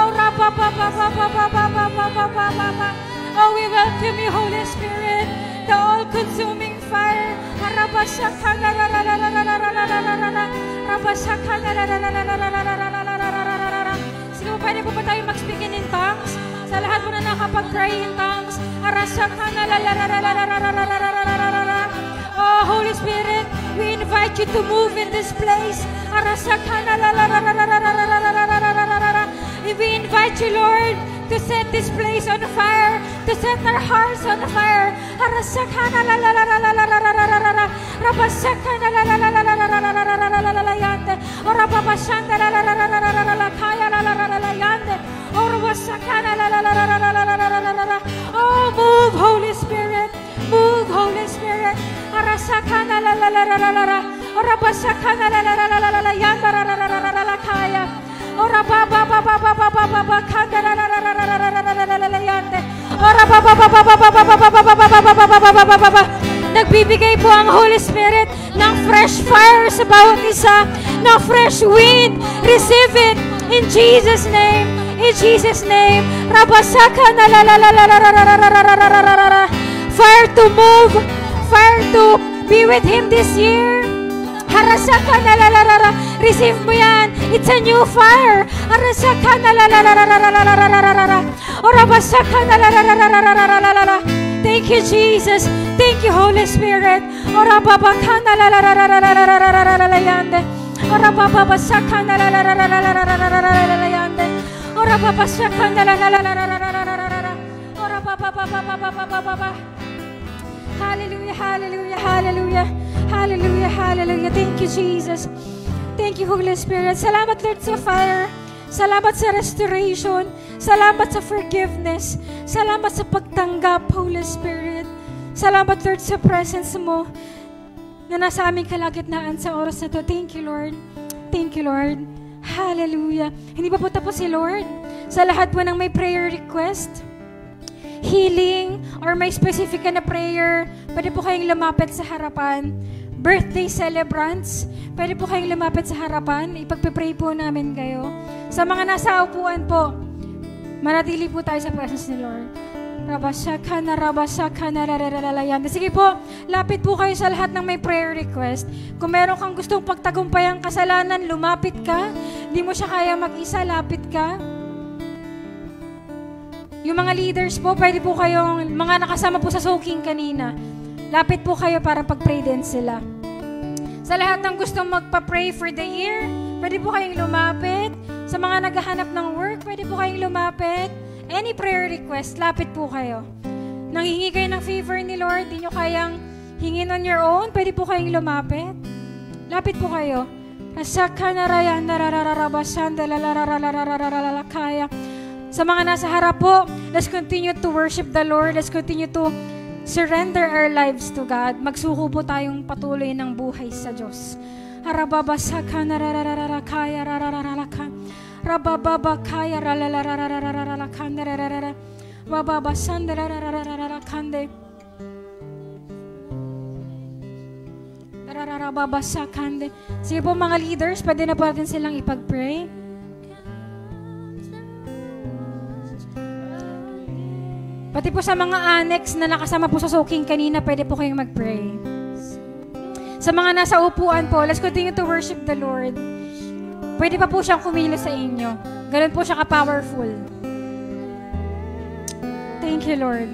Speaker 4: Oh, Welcome you, Holy Spirit, the all-consuming fire. Sige po, pwede po ba tayo mag-speak in tongues? Sa lahat po na nakapag-pray in tongues. Oh, Holy Spirit, we invite you to move in this place. We invite you, Lord, to set this place on fire, to set our hearts on fire. Oh, move, Holy Spirit. Move, Holy Spirit. Nagbibigay po ang Holy Spirit ng fresh fire sa bawat isa, ng fresh wind. Receive it in Jesus' name. In Jesus' name. Fire to move. Fire to be with Him this year. Receive mo yan. It's a new fire. Thank you, Jesus. Thank you, Holy Spirit. Hallelujah, hallelujah, hallelujah. Hallelujah, hallelujah. Thank you, Jesus. Thank you, Holy Spirit. Salamat, Lord, sa fire. Salamat sa restoration. Salamat sa forgiveness. Salamat sa pagtanggap, Holy Spirit. Salamat, Lord, sa presence mo na nasa aming kalagitnaan sa oras na to. Thank you, Lord. Thank you, Lord. Hallelujah. Hindi pa po tapos si Lord. Sa lahat po ng may prayer request, healing, or may specific na prayer, pwede po kayong lumapit sa harapan. Birthday celebrants, pwede po kayong lumapit sa harapan. Ipagpipray po namin kayo. Sa mga nasa upuan po, manatili po tayo sa presence ni Lord. Sige po, lapit po kayo sa lahat ng may prayer request. Kung meron kang gustong pagtagumpay ang kasalanan, lumapit ka. Di mo siya kaya mag-isa, lapit ka. Yung mga leaders po, pwede po kayong, mga nakasama po sa soaking kanina, lapit po kayo para pag-pray din sila. Sa lahat ng gustong magpa-pray for the year, pwede po kayong lumapit. Sa mga naghahanap ng work, pwede po kayong lumapit. Any prayer request, lapit po kayo. Nanghingi kayo ng favor ni Lord, di nyo kayang hingin on your own, pwede po kayong lumapit. Lapit po kayo. Sa mga nasa harap po, let's continue to worship the Lord. Let's continue to surrender our lives to God. Magsuko po tayong patuloy ng buhay sa Diyos. Sige po mga leaders, pwede na po natin silang ipag-pray. Pati po sa mga annex na nakasama po sa soaking kanina, pwede po kayong mag-pray. Sa mga nasa upuan po, let's continue to worship the Lord. Pwede pa po siyang kumilos sa inyo. Ganun po siya ka-powerful. Thank you, Lord.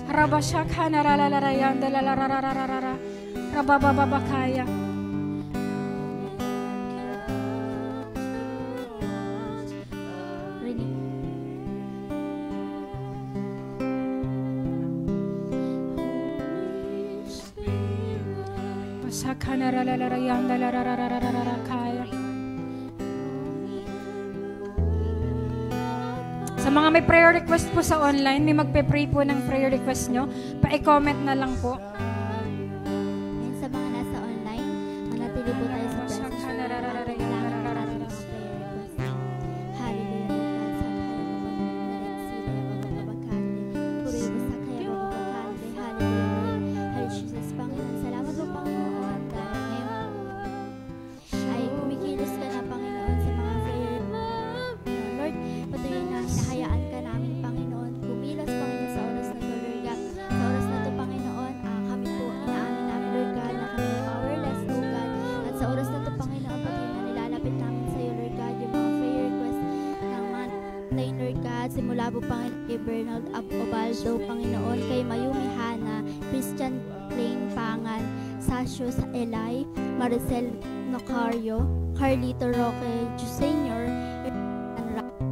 Speaker 4: Rabashakha naralalayan dalalararararara rabababakaya. Sakha naralalayan dalalararararara. Sa mga may prayer request po sa online, may magpe-pray po ng prayer request nyo, pa-comment na lang po.
Speaker 5: And sa mga nasa online, manatili po tayo sa presence. mula po Panginoon kay Bernard Obaldo, Panginoon kay Mayumi Hana, Christian Plain Pangan, Sasho Elay, Maricel Nocario, Carlito Roque Sr.,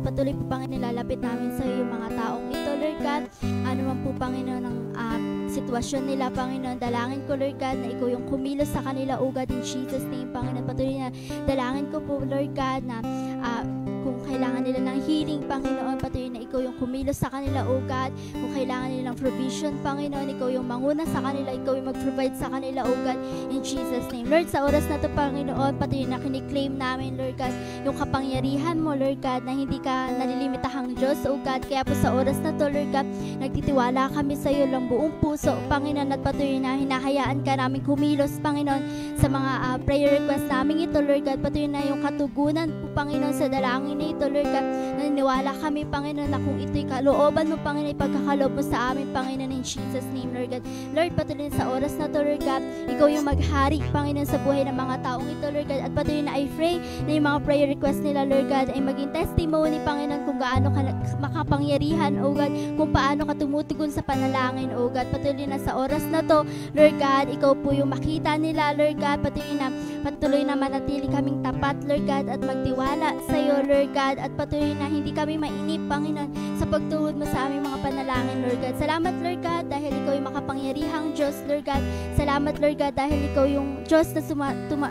Speaker 5: patuloy po Panginoon, nilalapit namin sa iyo yung mga taong ito, Lord God. Ano man po Panginoon ang sitwasyon nila, Panginoon, dalangin ko, Lord God, na ikaw yung kumilos sa kanila, O God, in Jesus' name, Panginoon. Patuloy na dalangin ko po, Lord God, na kung kailangan nila ng healing, Panginoon, patuloy na ikaw yung kumilos sa kanila, O God. Kung kailangan nila ng provision, Panginoon, ikaw yung manguna sa kanila, ikaw yung mag-provide sa kanila, O God, in Jesus' name. Lord, sa oras na to, Panginoon, patuloy na kiniklaim namin, Lord God, yung kapangyarihan mo, Lord God, na hindi ka nalilimitahang Diyos, O God. Kaya po sa oras na to, Lord God, nagtitiwala kami sa iyo lang buong puso, Panginoon, at patuloy na hinahayaan ka namin kumilos, Panginoon, sa mga prayer request namin ito, Lord God. Patuloy na yung katugunan po, Panginoon, sa dalangin na ito, Lord God. Naniniwala kami, Panginoon, na kung ito'y kalooban mo, Panginoon, ipagkakaloob mo sa amin, Panginoon, in Jesus' name, Lord God. Lord, patuloy sa oras na to, Lord God, ikaw yung maghari, Panginoon, sa buhay ng mga taong ito, Lord God. At patuloy na I pray na yung mga prayer request nila, Lord God, ay maging testimony, Panginoon, kung gaano ka makapangyarihan, O God, kung paano ka tumutugon sa panalangin, O God. Patuloy na sa oras na to, Lord God, ikaw po yung makita nila, Lord God. Patuloy na manatili kaming tapat, Lord God, at magtiwala sa iyo, Lord God, at patuloy na hindi kami mainip, Panginoon, sa pagtuhod mo sa aming mga panalangin, Lord God. Salamat, Lord God, dahil ikaw yung makapangyarihang Diyos, Lord God. Salamat, Lord God, dahil ikaw yung Diyos na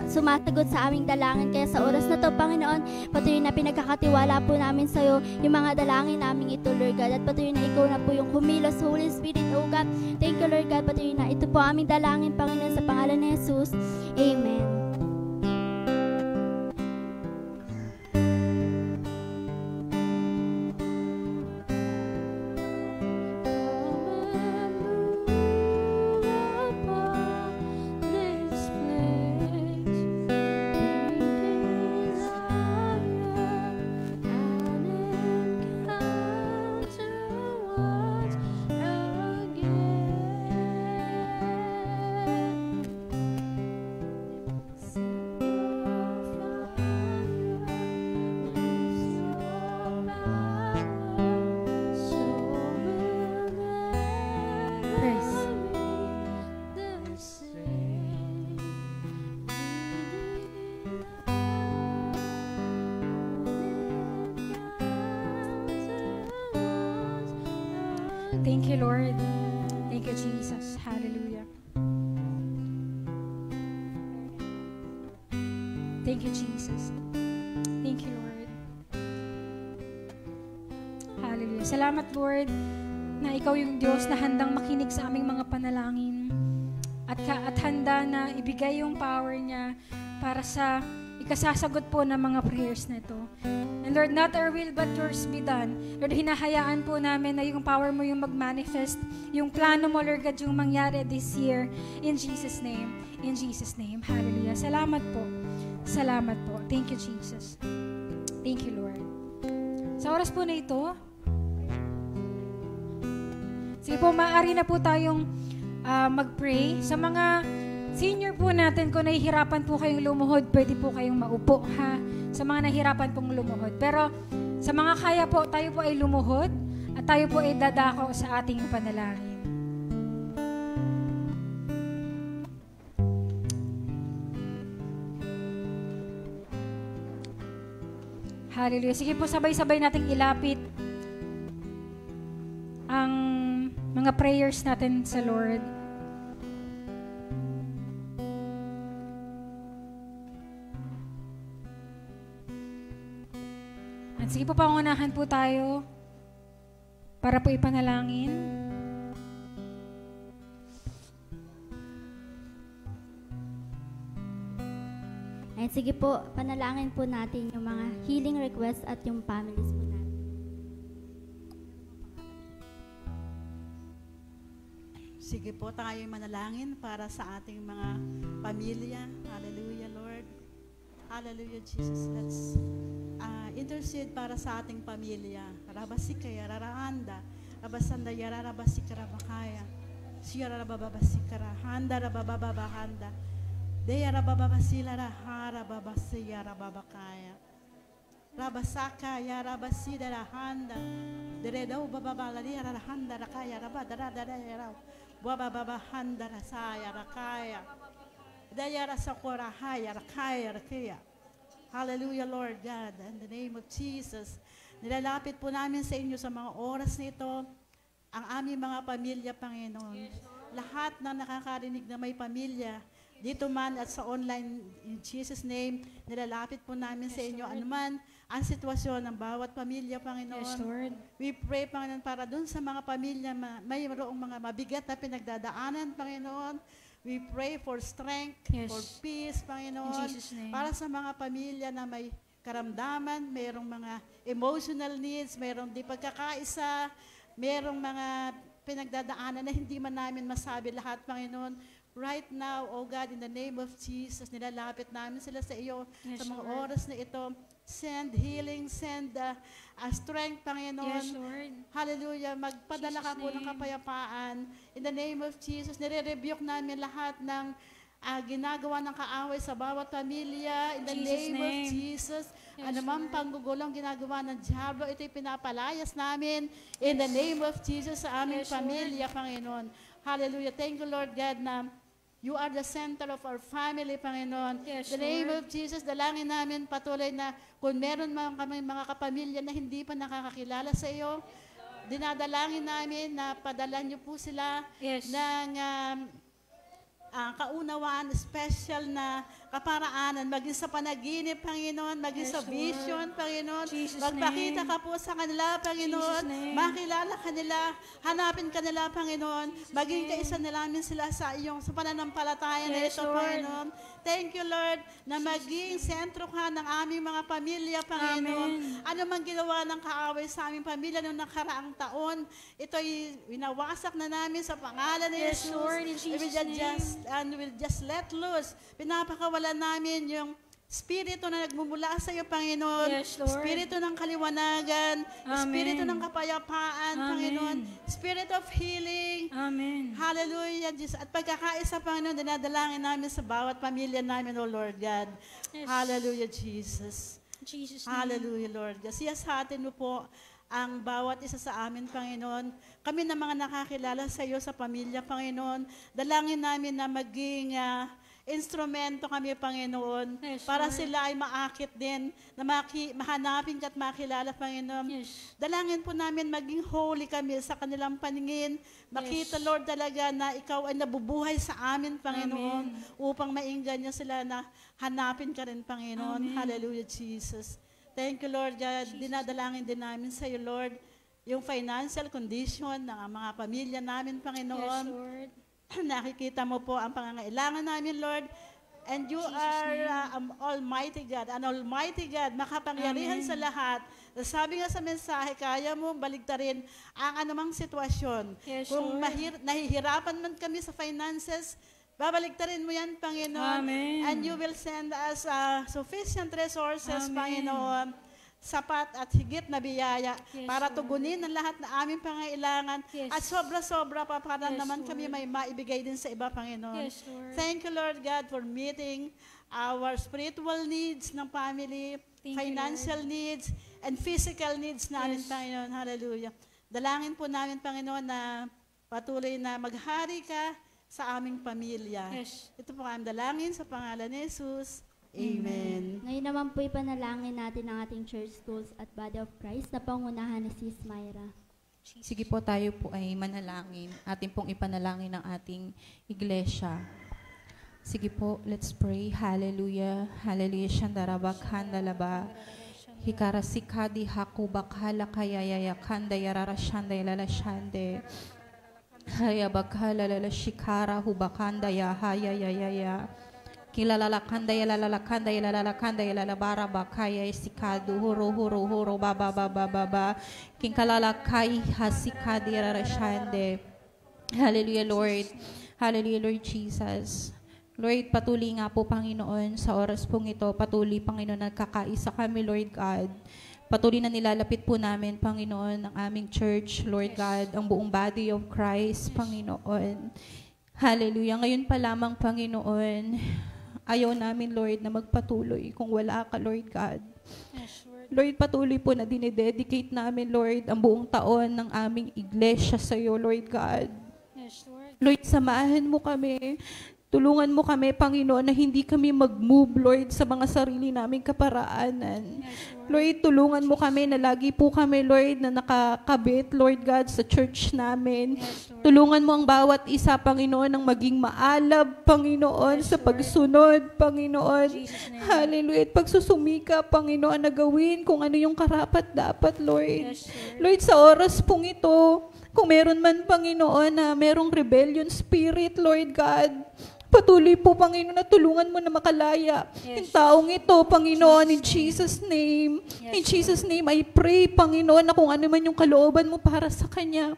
Speaker 5: sumasagot sa aming dalangin. Kaya sa oras na to, Panginoon, patuloy na pinagkakatiwala po namin sa iyo yung mga dalangin namin ito, Lord God, at patuloy na ikaw na po yung kumilos, Holy Spirit, O God. Thank you, Lord God, patuloy na ito po aming dalangin, Panginoon, sa pangalan ni Jesus. Amen.
Speaker 4: Thank you, Lord. Thank you, Jesus. Hallelujah. Thank you, Jesus. Thank you, Lord. Hallelujah. Salamat, Lord, na ikaw yung Diyos na handang makinig sa aming mga panalangin at handa na ibigay yung power niya para sa ikasasagot po ng mga prayers na ito. And Lord, not our will but yours be done. Lord, hinahayaan po namin na yung power mo yung mag-manifest, yung plano mo, Lord God, yung mangyari this year. In Jesus' name. In Jesus' name. Hallelujah. Salamat po. Salamat po. Thank you, Jesus. Thank you, Lord. Sa oras po na ito, sige po, maaari na po tayong mag-pray. Sa mga senior po natin, kung nahihirapan po kayong lumuhod, pwede po kayong maupo, ha? Sa mga nahihirapan pong lumuhod. Pero sa mga kaya po, tayo po ay lumuhod at tayo po ay dadako sa ating panalangin. Hallelujah. Sige po, sabay-sabay nating ilapit ang mga prayers natin sa Lord. At sige po, pangunahan po tayo para po ipanalangin.
Speaker 5: At sige po, panalangin po natin yung mga healing requests at yung families po natin.
Speaker 6: Sige po, tayo'y manalangin para sa ating mga pamilya. Hallelujah, Lord. Hallelujah, Jesus. Let's intercede para sa ating pamilya. Rabasikaya, rarahanda, rabasanda, yararabasikara bakaya, siyara rababasikara, handa rabababahanda, deya rabababasila rahara babasiya rababakaya. Rabasaka, Yarabasida, Rahanda, Deredo, Babalari, Rahanda, Rakaya, Rabadara, Yarao, Baba Handa, Rasaya, Rakaya, Dayara Sakura, Haya, Rakaya, Rakia. Hallelujah, Lord God, in the name of Jesus. Nilalapit po namin sa inyo sa mga oras nito, ang aming mga pamilya, Panginoon. Lahat na nakakarinig na may pamilya, dito man at sa online, in Jesus' name, nilalapit po namin sa inyo anuman ang sitwasyon ng bawat pamilya, Panginoon.
Speaker 4: Yes, Lord.
Speaker 6: We pray, Panginoon, para dun sa mga pamilya, mayroong mga mabigat na pinagdadaanan, Panginoon. We pray for strength,
Speaker 4: Yes.
Speaker 6: for peace, Panginoon.
Speaker 4: In Jesus' name.
Speaker 6: Para sa mga pamilya na may karamdaman, mayroong mga emotional needs, mayroong di pagkakaisa, mayroong mga pinagdadaanan na hindi man namin masabi lahat, Panginoon. Right now, oh God, in the name of Jesus, nilalapit namin sila sa iyo
Speaker 4: Yes,
Speaker 6: sa mga
Speaker 4: Lord.
Speaker 6: oras na ito. Send healing, send strength, Panginoon.
Speaker 4: Yes, Lord.
Speaker 6: Hallelujah. Magpadala ka
Speaker 4: Jesus'
Speaker 6: po ng
Speaker 4: name.
Speaker 6: kapayapaan. In the name of Jesus, nire-rebuke namin lahat ng ginagawa ng kaaway sa bawat pamilya. In the
Speaker 4: Jesus'
Speaker 6: name of
Speaker 4: name.
Speaker 6: Jesus.
Speaker 4: Yes,
Speaker 6: Anumang panggugulong ginagawa ng Diablo, ito'y pinapalayas namin. In the name of Jesus sa aming
Speaker 4: Yes, Lord.
Speaker 6: pamilya, Panginoon. Hallelujah. Thank you, Lord God, na you are the center of our family, Panginoon.
Speaker 4: Yes,
Speaker 6: In the name
Speaker 4: Lord.
Speaker 6: of Jesus, dalangin namin patuloy na kung meron kami mga kapamilya na hindi pa nakakakilala sa iyo, dinadalangin namin na padalan niyo po sila
Speaker 4: Yes.
Speaker 6: ng kaunawaan, special na kaparaanan, maging sa panaginip, Panginoon, maging
Speaker 4: Yes,
Speaker 6: sa
Speaker 4: Lord.
Speaker 6: vision, Panginoon.
Speaker 4: Jesus'
Speaker 6: Magpakita
Speaker 4: name.
Speaker 6: ka po sa kanila, Panginoon.
Speaker 4: Jesus' name.
Speaker 6: Makilala ka nila, hanapin ka nila, Panginoon. Maging
Speaker 4: name.
Speaker 6: kaisa namin sila sa pananampalataya na
Speaker 4: Yes,
Speaker 6: ito,
Speaker 4: Lord.
Speaker 6: Panginoon. Thank you, Lord, na maging sentro ka ng aming mga pamilya, Panginoon.
Speaker 4: Amen.
Speaker 6: Ano mang ginawa ng kaaway sa aming pamilya noong nakaraang taon, ito'y winawasak na namin sa pangalan ni
Speaker 4: Yes,
Speaker 6: Jesus.
Speaker 4: Lord, in Jesus'
Speaker 6: We'll just let loose. Pinapakawalan namin yung Espiritu na nagmumula sa iyo, Panginoon.
Speaker 4: Yes, Lord.
Speaker 6: Espiritu ng kaliwanagan.
Speaker 4: Amen.
Speaker 6: Espiritu ng kapayapaan,
Speaker 4: Amen.
Speaker 6: Panginoon. Spirit of healing.
Speaker 4: Amen.
Speaker 6: Hallelujah, Jesus. At pagkakaisa, Panginoon, dinadalangin namin sa bawat pamilya namin, O Lord God.
Speaker 4: Yes.
Speaker 6: Hallelujah, Jesus.
Speaker 4: Jesus' name.
Speaker 6: Hallelujah, Lord God. Siyasatin mo po ang bawat isa sa amin, Panginoon. Kami na mga nakakilala sa iyo sa pamilya, Panginoon. Dalangin namin na maging instrumento kami, Panginoon,
Speaker 4: Yes,
Speaker 6: para
Speaker 4: Lord.
Speaker 6: sila ay maakit din, na mahanapin ka at makilala, Panginoon.
Speaker 4: Yes.
Speaker 6: Dalangin po namin maging holy kami sa kanilang paningin. Makita,
Speaker 4: Yes.
Speaker 6: Lord, talaga na ikaw ay nabubuhay sa amin, Panginoon, upang mainggan niya sila na hanapin ka rin, Panginoon.
Speaker 4: Amen.
Speaker 6: Hallelujah, Jesus. Thank you, Lord God. Dinadalangin din namin sa iyo, Lord, yung financial condition ng mga pamilya namin,
Speaker 4: Yes,
Speaker 6: Panginoon.
Speaker 4: Lord.
Speaker 6: Nakikita mo po ang pangangailangan namin, Lord. And you are Almighty God, an Almighty God, makapangyarihan
Speaker 4: Amen.
Speaker 6: sa lahat. Sabi nga sa mensahe, kaya mo baligtarin ang anumang sitwasyon.
Speaker 4: Yes,
Speaker 6: Kung
Speaker 4: Lord.
Speaker 6: nahihirapan man kami sa finances, babaligtarin mo yan, Panginoon.
Speaker 4: Amen.
Speaker 6: And you will send us sufficient resources,
Speaker 4: Amen.
Speaker 6: Panginoon, sapat at higit na biyaya
Speaker 4: Yes,
Speaker 6: para
Speaker 4: Lord.
Speaker 6: tugunin ang lahat na aming pangailangan
Speaker 4: Yes.
Speaker 6: at sobra-sobra pa para
Speaker 4: Yes,
Speaker 6: naman kami
Speaker 4: Lord.
Speaker 6: may maibigay din sa iba, Panginoon.
Speaker 4: Yes, Lord.
Speaker 6: Thank you, Lord God, for meeting our spiritual needs ng family,
Speaker 4: Thank you,
Speaker 6: financial needs, and physical needs namin,
Speaker 4: Yes.
Speaker 6: Panginoon. Hallelujah. Dalangin po namin, Panginoon, na patuloy na maghari ka sa aming pamilya.
Speaker 4: Yes.
Speaker 6: Ito po ang dalangin sa pangalan ni Jesus. Amen.
Speaker 5: Ngayon naman po ipanalangin natin ang ating church schools at Body of Christ na pangunahan ni Sis Myra.
Speaker 7: Sige po, tayo po ay manalangin. Atin pong ipanalangin ng ating iglesia. Sige po, let's pray. Hallelujah. Hallelujah. Shandarabak handalaba. Hikara sikadi hakubak halakayayaya kanda yarara shanda yalala shande. Hayabak halalala shikara hubakanda ya hayayayaya. Kilalalakanda yalalakanda yalalakanda yalalabara bakaya isikadu huro huro huro baba baba baba kinkalalakai hasikadi yararashande. Hallelujah, Lord. Hallelujah, Lord Jesus. Lord, patuloy nga po, Panginoon, sa oras pong ito, patuloy, Panginoon, nagkakaisa kami, Lord God. Patuloy na nilalapit po namin, Panginoon, ang aming church, Lord God, ang buong body of Christ, Panginoon. Hallelujah. Ngayon pa lamang, Panginoon, ayaw namin, Lord, na magpatuloy kung wala ka, Lord God. Lord, patuloy po na dinededicate namin, Lord, ang buong taon ng aming iglesia sa iyo, Lord God. Lord, samahan mo kami. Tulungan mo kami, Panginoon, na hindi kami mag-move, Lord, sa mga sarili naming kaparaanan. Lord, tulungan mo kami na lagi po kami, Lord, na nakakabit, Lord God, sa church namin. Tulungan mo ang bawat isa, Panginoon, ng maging maalab, Panginoon, sa pagsunod, Panginoon. Hallelujah. At pagsusumika, Panginoon, na gawin kung ano yung karapat-dapat, Lord. Lord, sa oras pong ito, kung meron man, Panginoon, na merong rebellion spirit, Lord God, patuloy po, Panginoon, na tulungan mo na makalaya yung taong ito, Panginoon, in Jesus' name. In Jesus' name, I pray, Panginoon, na kung ano man yung kalooban mo para sa Kanya.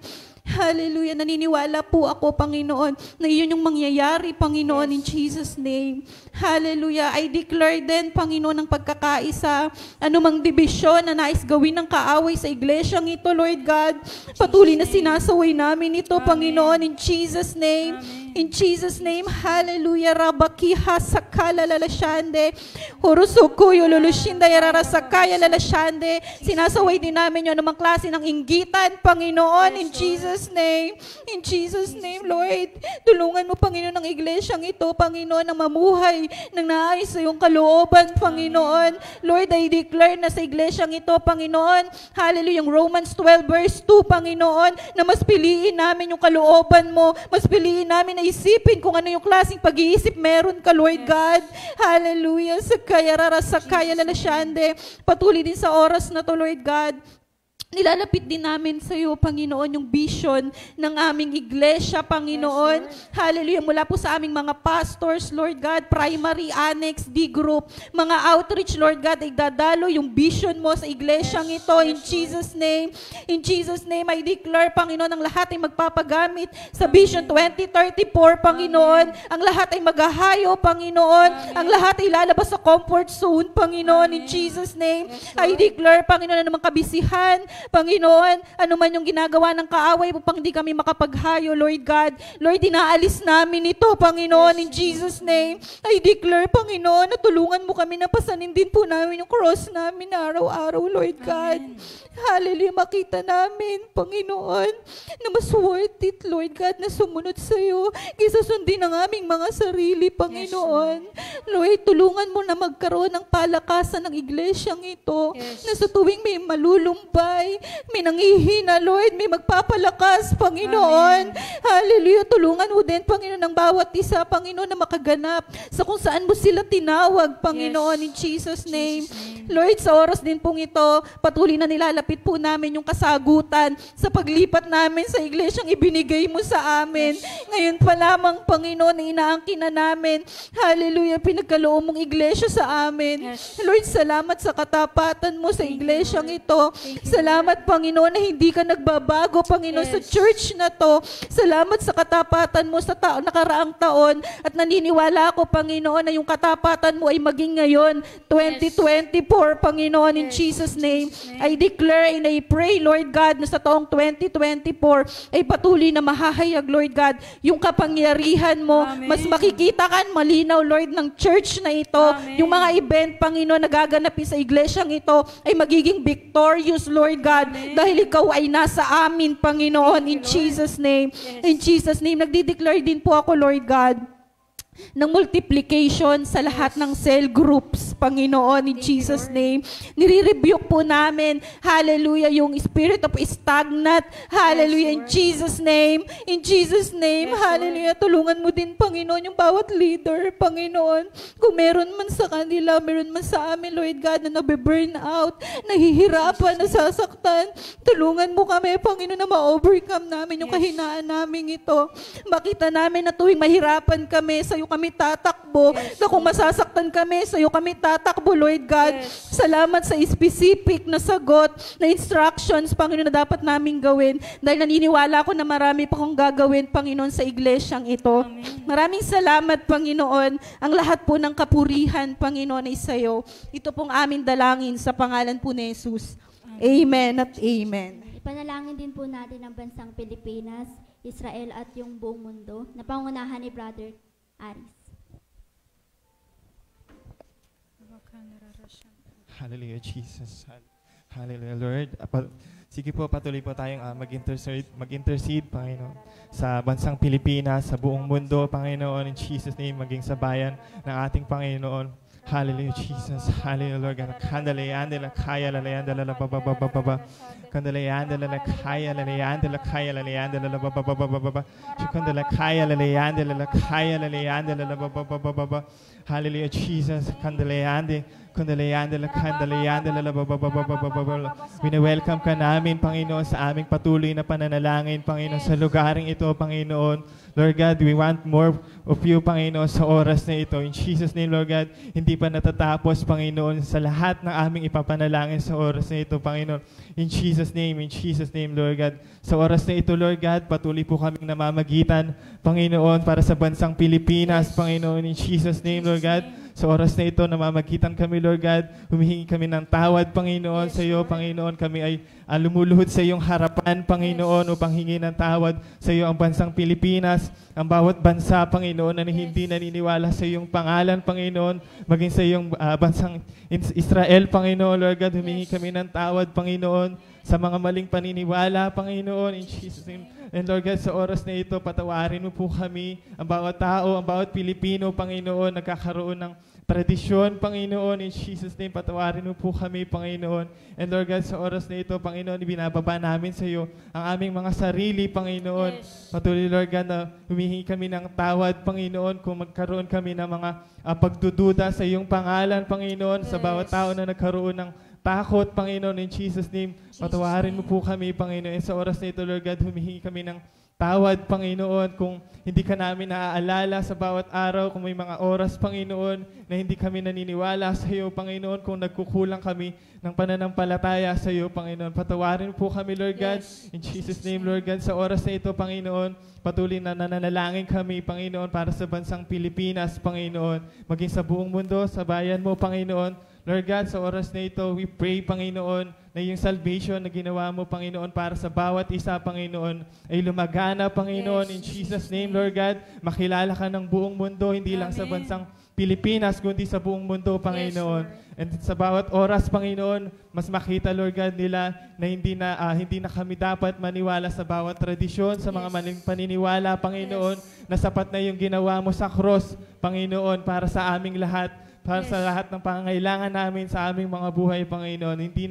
Speaker 7: Hallelujah. Naniniwala po ako, Panginoon, na iyon yung mangyayari, Panginoon, in Jesus' name. Hallelujah. I declare din, Panginoon, ng pagkakaisa, anumang dibisyon na nais gawin ng kaaway sa iglesyang ito, Lord God, patuloy na sinasaway namin ito, Panginoon, in Jesus' name. In Jesus' name, hallelujah. Rabakiha sakala lalashande. Hurusukuyo lulushinda yararasakaya lalashande. Sinasaway din namin yun namang klase ng inggitan, Panginoon, in Jesus' name. In Jesus' name, Lord. Tulungan mo, Panginoon, ng iglesyang ito, Panginoon, na mamuhay ng naayos sa iyong kalooban, Panginoon. Lord, I declare na sa iglesyang ito, Panginoon, hallelujah, yung Romans 12 verse 2, Panginoon, na mas piliin namin yung kalooban mo, mas piliin namin na isipin kung ano yung klaseng pag-iisip meron ka, Lord God. Hallelujah. Sakaya rara, sakaya lalasyande. Patuloy din sa oras na to, Lord God. Nilalapit din namin sa iyo, Panginoon, yung vision ng aming iglesia, Panginoon. Hallelujah. Mula po sa aming mga pastors, Lord God, primary, annex, D group, mga outreach, Lord God, ay dadalo yung vision mo sa iglesyang ito. In Jesus' name. In Jesus' name, I declare, Panginoon, ang lahat ay magpapagamit sa Vision 2034, Panginoon. Ang lahat ay maghahayo, Panginoon. Ang lahat ay lalabas sa comfort zone, Panginoon. In Jesus' name, I declare, Panginoon, na namang kabisihan, Panginoon, ano man yung ginagawa ng kaaway upang di kami makapaghayo, Lord God. Lord, inaalis namin ito, Panginoon, in Jesus' name. I declare, Panginoon, na tulungan mo kami na pasanin din po namin yung cross namin araw-araw, Lord God. Hallelujah, makita namin, Panginoon, na mas worth it, Lord God, na sumunod sa iyo kaysa sundin ang aming mga sarili, Panginoon. Lord, tulungan mo na magkaroon ng palakasan ng iglesyang ito, na sa tuwing may malulumbay, may nanghihina, Lord, may magpapalakas, Panginoon. Hallelujah. Tulungan mo din, Panginoon, ng bawat isa, Panginoon, na makaganap sa kung saan mo sila tinawag, Panginoon, in Jesus' name. Lord, sa oras din pong ito, patuloy na nilalapit po namin yung kasagutan sa paglipat namin sa iglesyang ibinigay mo sa amin. Ngayon pa lamang, Panginoon, na inaangkin na namin, hallelujah, pinagkaloob mong iglesia sa amin. Lord, salamat sa katapatan mo sa iglesyang ito. Salamat, Panginoon, na hindi ka nagbabago, Panginoon, sa church na to. Salamat sa katapatan mo sa nakaraang taon. At naniniwala ako, Panginoon, na yung katapatan mo ay maging ngayon, 2024, Panginoon, in Jesus' name. I declare and I pray, Lord God, na sa taong 2024 ay patuloy na mahahayag, Lord God, yung kapangyarihan mo. Mas makikita kan malinaw, Lord, ng church na ito. Yung mga event, Panginoon, nagaganapin sa iglesyang ito ay magiging victorious, Lord God, dahil ikaw ay nasa amin, Panginoon, in Jesus' name. In Jesus' name, nagdi-declare din po ako, Lord God, ng multiplication sa lahat ng cell groups, Panginoon, in Jesus' name. Nire-rebuke po namin, hallelujah, yung spirit of stagnant, hallelujah, in Jesus' name. In Jesus' name, hallelujah. Tulungan mo din, Panginoon, yung bawat leader, Panginoon. Kung meron man sa kanila, meron man sa amin, Lord God, na nabe-burn out, nahihirapan, nasasaktan, tulungan mo kami, Panginoon, na ma-overcome namin yung kahinaan namin ito. Makita namin na tuwing mahirapan kami, sa kami tatakbo, na kung masasaktan kami, sa iyo kami tatakbo, Lord God. Salamat sa specific na sagot, na instructions, Panginoon, na dapat namin gawin, dahil naniniwala ko na marami pa kong gagawin, Panginoon, sa iglesyang ito. Maraming salamat, Panginoon. Ang lahat po ng kapurihan, Panginoon, ay sa iyo. Ito pong aming dalangin sa pangalan po ni Jesus. Amen at amen.
Speaker 5: Ipanalangin din po natin ang bansang Pilipinas, Israel at yung buong mundo na pangunahan ni Brother Aris.
Speaker 8: Hallelujah, Jesus. Hallelujah, Lord. Sige po, patuloy po tayong mag-intercede, Panginoon, sa bansang Pilipinas, sa buong mundo, Panginoon, in Jesus' name, maging sa bayan ng ating Panginoon. Hallelujah, Jesus. Hallelujah, Lord. Kandalayanda la kaya lalayanda la bababababa. Kandalayanda la kaya lalayanda la kaya lalayanda la bababababa. Kandala kaya lalayanda la kaya lalayanda la bababababa. Hallelujah, Jesus. Kandalayanda. Kandalayanda la kandalayanda la bababababa. Wini-welcome ka namin, Panginoon, sa aming patuloy na pananalangin, Panginoon, sa lugaring ito, Panginoon. Lord God, we want more of you, Panginoon, sa oras na ito. In Jesus' name, Lord God, hindi pa natatapos, Panginoon, sa lahat ng aming ipapanalangin sa oras na ito, Panginoon. In Jesus' name, Lord God. Sa oras na ito, Lord God, patuloy po kaming namamagitan, Panginoon, para sa bansang Pilipinas, Panginoon. In Jesus' name, Lord God. Sa oras na ito, namamagitan kami, Lord God. Humihingi kami ng tawad, Panginoon, sa iyo, Panginoon. Kami ay lumuluhod sa iyong harapan, Panginoon, upang hingi ng tawad sa iyo ang bansang Pilipinas, ang bawat bansa, Panginoon, na hindi naniniwala sa iyong pangalan, Panginoon, maging sa iyong bansang Israel, Panginoon, Lord God. Humihingi kami ng tawad, Panginoon, sa mga maling paniniwala, Panginoon, in Jesus' name. And Lord God, sa oras na ito, patawarin mo po kami, ang bawat tao, ang bawat Pilipino, Panginoon, nagkakaroon ng tradisyon, Panginoon, in Jesus' name, patawarin mo po kami, Panginoon. And Lord God, sa oras na ito, Panginoon, binababa namin sa iyo ang aming mga sarili, Panginoon. Patuloy, Lord God, na humihingi kami ng tawad, Panginoon, kung magkaroon kami ng mga pagdududa sa iyong pangalan, Panginoon, sa bawat tao na nagkaroon ng takot, Panginoon, in Jesus' name. Patawarin mo po kami, Panginoon. Sa oras na ito, Lord God, humihingi kami ng tawad, Panginoon, kung hindi ka namin naaalala sa bawat araw, kung may mga oras, Panginoon, na hindi kami naniniwala sa iyo, Panginoon, kung nagkukulang kami ng pananampalataya sa iyo, Panginoon. Patawarin po kami, Lord God, in Jesus' name, Lord God. Sa oras na ito, Panginoon, patuloy na nananalangin kami, Panginoon, para sa bansang Pilipinas, Panginoon, maging sa buong mundo, sa bayan mo, Panginoon. Lord God, sa oras na ito, we pray, Panginoon, na yung salvation na ginawa mo, Panginoon, para sa bawat isa, Panginoon, ay lumagana, Panginoon, in Jesus' name, Lord God. Makilala ka ng buong mundo, hindi lang sa bansang Pilipinas, kundi sa buong mundo, Panginoon. And sa bawat oras, Panginoon, mas makita, Lord God, nila na hindi na kami dapat maniwala sa bawat tradisyon, sa mga maling paniniwala, Panginoon, na sapat na yung ginawa mo sa cross, Panginoon, para sa aming lahat. Para sa lahat ng pangangailangan namin sa aming mga buhay, Panginoon. Hindi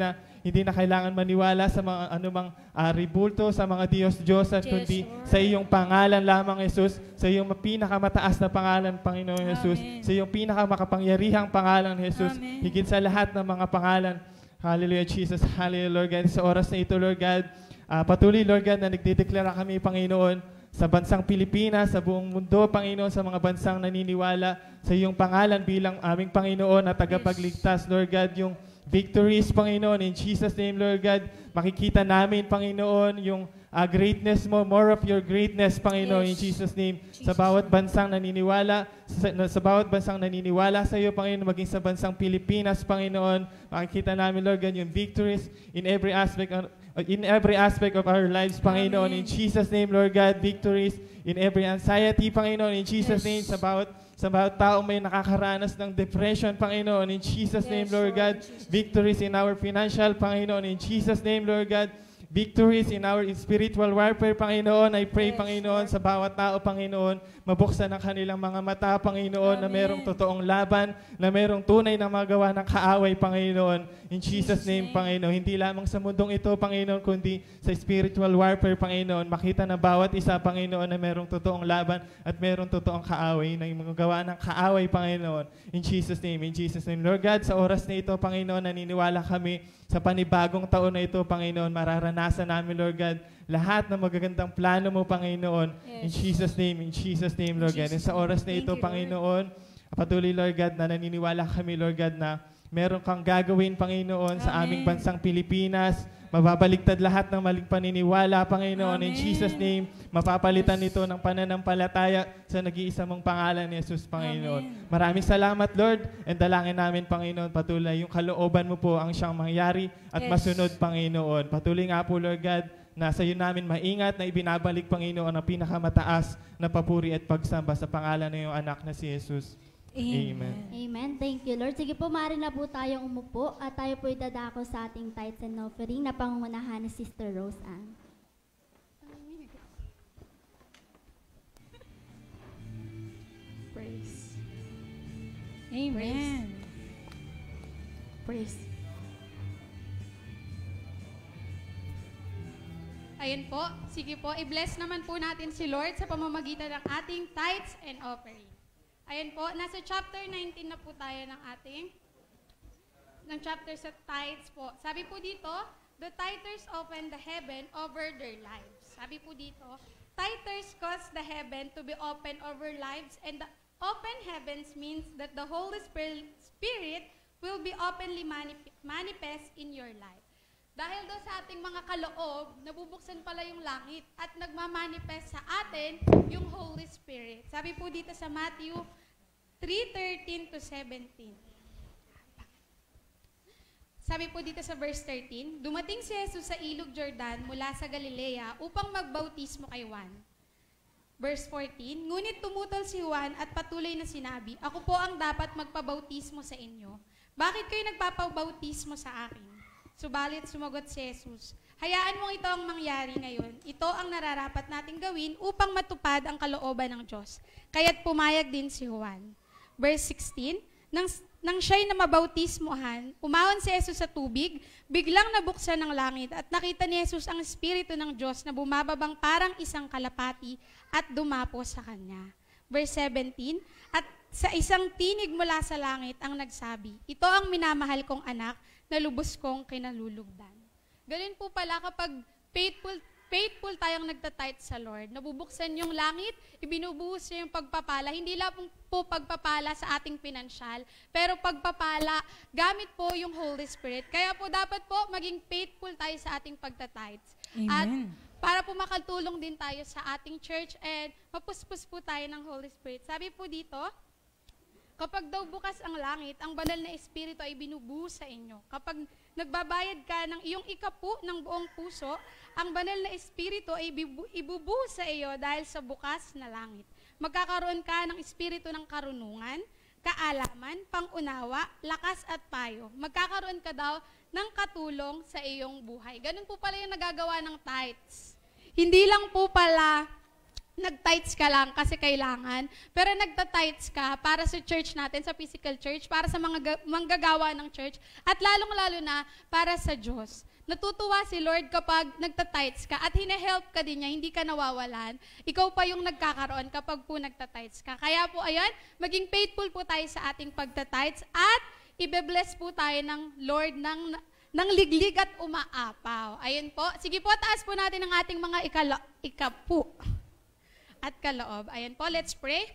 Speaker 8: na kailangan maniwala sa mga anumang ribulto, sa mga Diyos-Diyosan, kundi sa iyong pangalan lamang, Jesus, sa iyong pinakamataas na pangalan, Panginoon Jesus, sa iyong pinakamakapangyarihang pangalan, Jesus, higit sa lahat ng mga pangalan. Hallelujah, Jesus. Hallelujah, Lord God. Sa oras na ito, Lord God, patuloy, Lord God, na nagdedeklara kami, Panginoon, sa bansang Pilipinas, sa buong mundo, Panginoon, sa mga bansang naniniwala sa iyong pangalan bilang aming Panginoon at tagapagligtas, Lord God, yung victories, Panginoon, in Jesus' name, Lord God, makikita namin, Panginoon, yung greatness mo, more of your greatness, Panginoon, in Jesus' name, sa bawat bansang naniniwala, sa bawat bansang naniniwala sa iyo, Panginoon, maging sa bansang Pilipinas, Panginoon, makikita namin, Lord God, yung victories in every aspect of our lives, Panginoon. In Jesus' name, Lord God, victories in every anxiety, Panginoon. In Jesus' name, sa bawat taong may nakakaranas ng depression, Panginoon. In Jesus' name, Lord God, victories in our financial, Panginoon. In Jesus' name, Lord God, victories in our spiritual warfare, Panginoon. I pray, Panginoon, sa bawat tao, Panginoon, mabuksan ang kanilang mga mata, Panginoon, na merong totoong laban, na merong tunay na magawa ng kaaway, Panginoon. In Jesus' name, Panginoon. Hindi lamang sa mundong ito, Panginoon, kundi sa spiritual warfare, Panginoon. Makita na bawat isa, Panginoon, na merong totoong laban at merong totoong kaaway, na yung magawa ng kaaway, Panginoon. In Jesus' name, in Jesus' name. Lord God, sa oras na ito, Panginoon, naniniwala kami sa panibagong taon na ito, Panginoon, mararanasan namin, Lord God, lahat ng magagandang plano mo, Panginoon. In Jesus' name, Lord God. And sa oras na ito, Panginoon, patuloy, Lord God, na naniniwala kami, Lord God, na meron kang gagawin, Panginoon, sa aming bansang Pilipinas. Mababaligtad lahat ng maling paniniwala, Panginoon. In Jesus' name, mapapalitan ito ng pananampalataya sa nag-iisa mong pangalan ni Jesus, Panginoon. Maraming salamat, Lord. And dalangin namin, Panginoon, patuloy yung kalooban mo po ang siyang mangyari at masunod, Panginoon. Patuloy nga po, Lord God, na sa iyo namin maingat na ibinabalik, Panginoon, ang pinakamataas na papuri at pagsamba sa pangalan ng iyong anak na si Jesus. Amen.
Speaker 5: Amen. Thank you, Lord. Sige po, maaari na po tayong umupo at tayo po idadako sa ating tithes and offering na pangungunahan ni Sister Rose Ann.
Speaker 1: Praise.
Speaker 4: Amen.
Speaker 1: Praise.
Speaker 9: Ayun po, sige po, i-bless naman po natin si Lord sa pamamagitan ng ating tithes and offering. Ayun po, nasa chapter 19 na po tayo ng chapter sa tithes po. Sabi po dito, the tithers opened the heaven over their lives. Sabi po dito, tithers cause the heaven to be open over lives, and the open heavens means that the Holy Spirit will be openly manifest in your life. Dahil daw sa ating mga kaloob, nabubuksan pala yung langit at nagmamanifest sa atin yung Holy Spirit. Sabi po dito sa Matthew 3:13 to 17. Sabi po dito sa verse 13, dumating si Jesus sa ilog Jordan mula sa Galilea upang magbautismo kay Juan. Verse 14, ngunit tumutol si Juan at patuloy na sinabi, ako po ang dapat magpabautismo sa inyo. Bakit kayo nagpapabautismo sa akin? Subalit sumagot si Jesus, hayaan mong ito ang mangyari ngayon. Ito ang nararapat nating gawin upang matupad ang kalooban ng Diyos. Kaya't pumayag din si Juan. Verse 16, nang siya'y na mabautismohan, umahon si Jesus sa tubig, biglang nabuksan ng langit at nakita ni Jesus ang Espiritu ng Diyos na bumababang parang isang kalapati at dumapo sa kanya. Verse 17, at sa isang tinig mula sa langit ang nagsabi, ito ang minamahal kong anak na lubos kong kinalulugdan. Ganun po pala kapag faithful tayong nagtatithe sa Lord. Nabubuksan yung langit, ibinubuhos niya yung pagpapala. Hindi lang po pagpapala sa ating pinansyal, pero pagpapala, gamit po yung Holy Spirit. Kaya po dapat po maging faithful tayo sa ating pagtatithes. At para po makatulong din tayo sa ating church and mapuspos po tayo ng Holy Spirit. Sabi po dito, kapag daw bukas ang langit, ang banal na Espiritu ay binubuhos sa inyo. Kapag nagbabayad ka ng iyong ikapu ng buong puso, ang banal na Espiritu ay ibubuhos sa iyo dahil sa bukas na langit. Magkakaroon ka ng Espiritu ng karunungan, kaalaman, pangunawa, lakas at payo. Magkakaroon ka daw ng katulong sa iyong buhay. Ganun po pala yung nagagawa ng tithes. Hindi lang po pala nag-tithes ka lang kasi kailangan, pero nagta-tithes ka para sa church natin, sa physical church, para sa mga manggagawa ng church, at lalong-lalo na para sa Diyos. Natutuwa si Lord kapag nagta-tithes ka at hine-help ka din niya, hindi ka nawawalan. Ikaw pa yung nagkakaroon kapag po nagta-tithes ka. Kaya po, ayan, maging faithful po tayo sa ating pagta-tithes at ibe-bless po tayo ng Lord ng liglig at umaapaw. Ayun po. Sige po, taas po natin ang ating mga ikapu at kaloob. Ayan po, let's pray.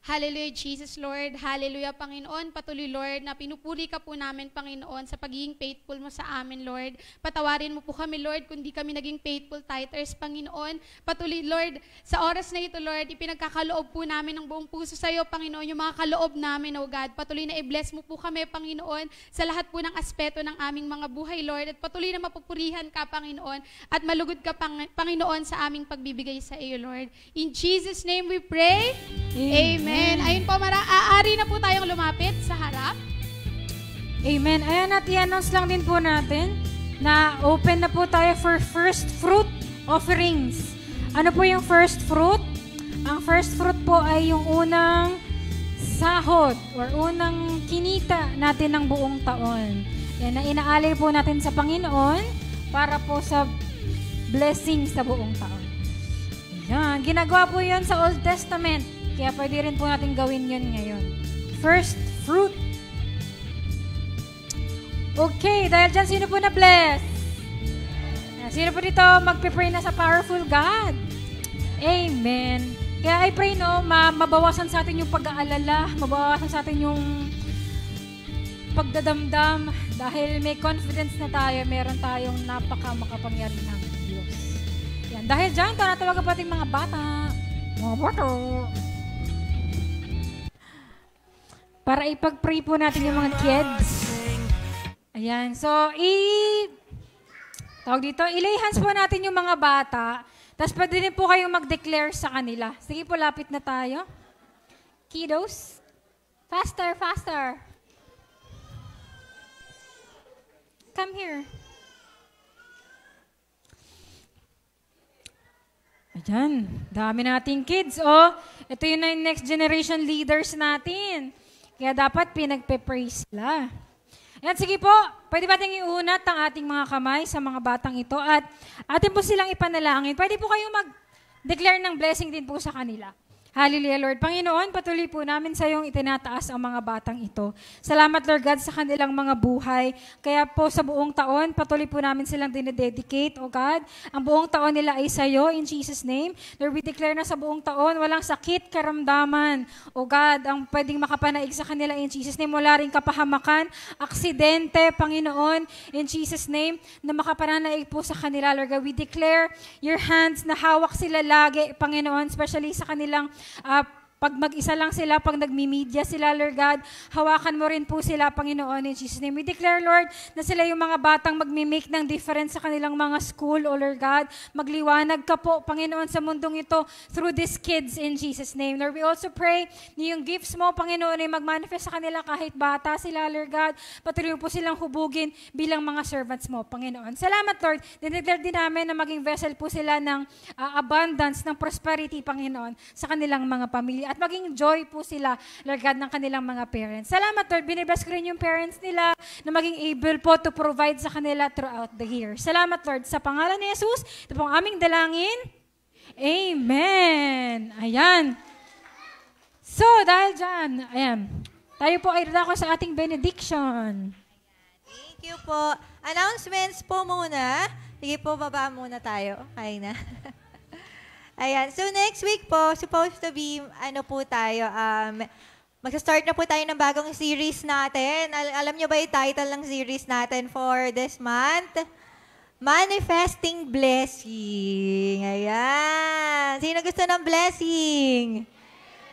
Speaker 9: Hallelujah, Jesus, Lord. Hallelujah, Panginoon. Patuloy, Lord, na pinupuri ka po namin, Panginoon, sa pagiging faithful mo sa amin, Lord. Patawarin mo po kami, Lord, kung di kami naging faithful tithers, Panginoon. Patuloy, Lord, sa oras na ito, Lord, ipinagkakaloob po namin ng buong puso sa iyo, Panginoon, yung mga kaloob namin, O God. Patuloy na i-bless mo po kami, Panginoon, sa lahat po ng aspeto ng aming mga buhay, Lord. At patuloy na mapupurihan ka, Panginoon, at malugod ka, Panginoon, sa aming pagbibigay sa iyo, Lord. In Jesus' name we pray. Amen. Ayun po, aari na po tayong lumapit sa harap.
Speaker 4: Amen. Ayan, at i-announce lang din po natin na open na po tayo for first fruit offerings. Ano po yung first fruit? Ang first fruit po ay yung unang sahod or unang kinita natin ng buong taon. Yan na inaalay po natin sa Panginoon para po sa blessing sa buong taon. Yan. Ginagawa po yan sa Old Testament. Kaya pwede rin po natin gawin yun ngayon. First fruit. Okay, dahil dyan, sino po na-bless? Sino po dito magpipray na sa powerful God? Amen. Kaya I pray, no, mabawasan sa atin yung pag-aalala, mabawasan sa atin yung pagdadamdam, dahil may confidence na tayo, meron tayong napaka-makapangyarihang Diyos. Yan. Dahil dyan, tanatawagan po ating mga bata. Mga bata. Para ipag-pray po natin yung mga kids. Ayan. So, tawag dito, ilay hands po natin yung mga bata. Tapos pwede din po kayong mag-declare sa kanila. Sige po, lapit na tayo. Kiddos. Faster, faster. Come here. Ayan, dami nating kids, oh. Ito yun na yung next generation leaders natin. Kaya dapat pinagpe-praise sila. Ayan, sige po, pwede ba tayong iunat ang ating mga kamay sa mga batang ito at atin po silang ipanalangin. Pwede po kayong mag-declare ng blessing din po sa kanila. Hallelujah, Lord. Panginoon, patuloy po namin sa iyong itinataas ang mga batang ito. Salamat, Lord God, sa kanilang mga buhay. Kaya po sa buong taon, patuloy po namin silang dinededicate, O God. Ang buong taon nila ay sa iyo, in Jesus' name. Lord, we declare na sa buong taon, walang sakit, karamdaman, O God, ang pwedeng makapanaig sa kanila, in Jesus' name. Wala rin kapahamakan, aksidente, Panginoon, in Jesus' name, na makapananaig po sa kanila, Lord God. We declare your hands na hawak sila lagi, Panginoon, especially sa kanilang pag mag-isa lang sila, pag nagmi-media sila, Lord God, hawakan mo rin po sila, Panginoon, in Jesus' name. We declare, Lord, na sila yung mga batang magmi-make ng difference sa kanilang mga school, O Lord God. Magliwanag ka po, Panginoon, sa mundong ito through these kids, in Jesus' name. Lord, we also pray na yung gifts mo, Panginoon, ay mag-manifest sa kanila kahit bata sila, Lord God. Patuloy po silang hubugin bilang mga servants mo, Panginoon. Salamat, Lord. Dineclare din namin na maging vessel po sila ng abundance, ng prosperity, Panginoon, sa kanilang mga pamilya. At maging joy po sila, Lord God, ng kanilang mga parents. Salamat, Lord. Binibless ko rin yung parents nila na maging able po to provide sa kanila throughout the year. Salamat, Lord. Sa pangalan ni Jesus, ito pong aming dalangin. Amen. Ayan. So, dahil dyan, ayan, tayo po ay dadako sa ating benediction.
Speaker 3: Thank you po. Announcements po muna. Sige po, baba muna tayo. Kaya na. Ayan. So, next week po, supposed to be, mag-start na po tayo ng bagong series natin. Alam nyo ba yung title ng series natin for this month? Manifesting Blessing. Ayan. Sino gusto ng blessing?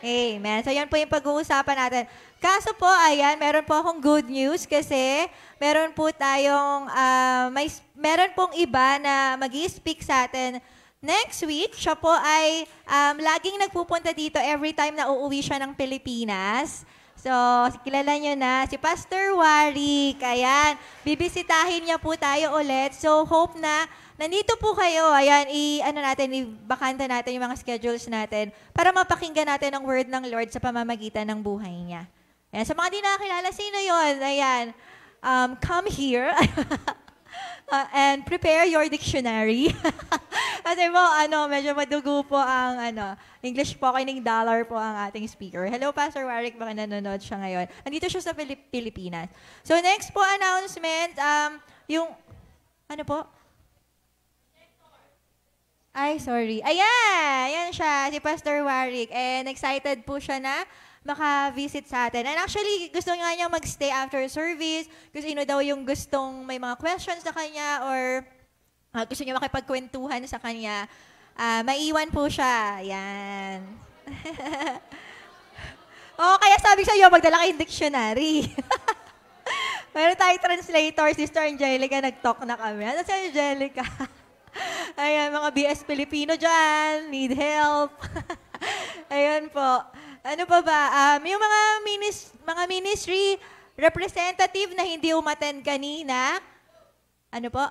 Speaker 3: Amen. So, yan po yung pag-uusapan natin. Kaso po, ayan, meron po akong good news kasi meron po tayong, meron pong iba na mag-i-speak sa atin next week. Siya po ay laging nagpupunta dito every time na uuwi siya ng Pilipinas. So, kilala nyo na, si Pastor Warwick. Ayan, bibisitahin niya po tayo ulit. So, hope na nandito po kayo. Ayan, ibakanta natin yung mga schedules natin para mapakinggan natin ang word ng Lord sa pamamagitan ng buhay niya. Ayan, sa mga di nakakilala, sino yun? Ayan, come here. And prepare your dictionary. Kasi po, medyo madugo po ang, English spokening dollar po ang ating speaker. Hello, Pastor Warwick, baka nanonood siya ngayon. Andito siya sa Pilipinas. So, next po announcement, ano po? Ay, sorry. Ayan siya, si Pastor Warwick. And excited po siya na maka-visit sa atin. And actually, gusto nga niya mag-stay after service. Gusto niya daw yung gustong may mga questions sa kanya or gusto niya makipagkwentuhan sa kanya. Maiwan po siya. Ayan. Kaya sabi ko sa iyo, magdala kayong dictionary. Meron tayong translator, Sister Angelica, nag-talk na kami. Ano si Angelica? Ayan, mga BS Filipino dyan, need help. Ayan po. Ano pa ba? Yung mga ministry representative na hindi umattend kanina, ano po?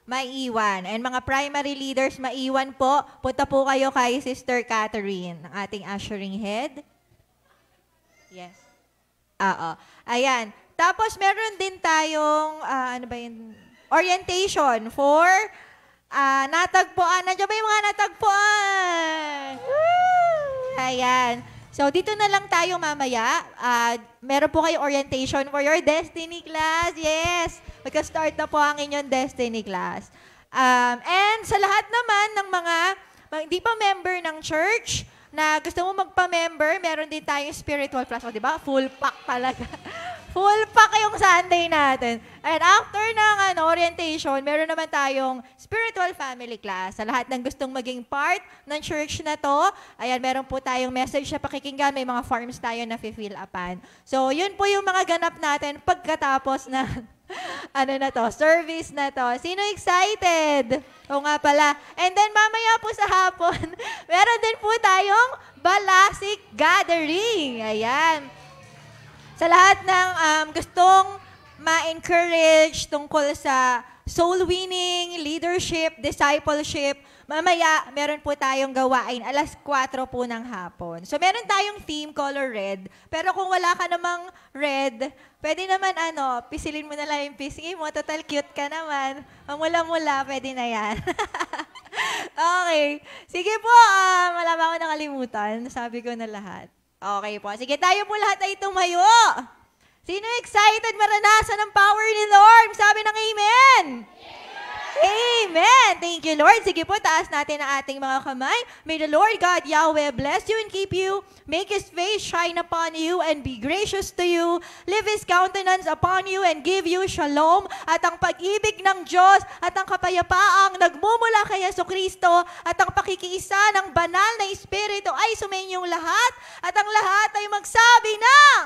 Speaker 3: Maiwan. And mga primary leaders, maiwan po. Punta po kayo kay Sister Catherine, ang ating ushering head. Yes. Ayan. Tapos meron din tayong, orientation for natagpuan. Nandiyan ba yung mga natagpuan? Ayan. So, dito na lang tayo mamaya. Meron po kayo orientation for your Destiny class. Yes. Magka-start na po ang inyong Destiny class. And sa lahat naman ng mga hindi pa member ng church, na gusto mo magpa-member, meron din tayong spiritual class. O, diba? Full pack talaga. Full pack yung Sunday natin. And after ng orientation, meron naman tayong spiritual family class. Sa lahat ng gustong maging part ng church na to, ayan, meron po tayong message na pakikinggan. May mga forms tayo na fill upan. So, yun po yung mga ganap natin pagkatapos na service na to. Sino excited? O nga pala. And then mamaya po sa hapon, meron din po tayong Balasik Gathering. Ayan. Sa lahat ng gustong ma-encourage tungkol sa soul winning, leadership, discipleship, mamaya meron po tayong gawain 4:00 po ng hapon. So meron tayong theme color red, pero kung wala ka namang red, pwede naman pisilin mo na lang yung pisngi mo, total cute ka naman. Mamula-mula, pwede na yan. Okay. Sige po, wala ba ako nakalimutan? Sabi ko na lahat. Okay po. Sige, tayo po lahat ay tumayo. Sino excited maranasan ng power ni Lord? Sabi ng amen. Amen. Thank you, Lord. Sige po, taas natin ang ating mga kamay. May the Lord God Yahweh bless you and keep you. Make His face shine upon you and be gracious to you. Lift His countenance upon you and give you shalom. At ang pag-ibig ng Diyos at ang kapayapaang nagmumula kay Jesucristo at ang pakikiisa ng banal na Espiritu ay sumainyong lahat. At ang lahat ay magsabi ng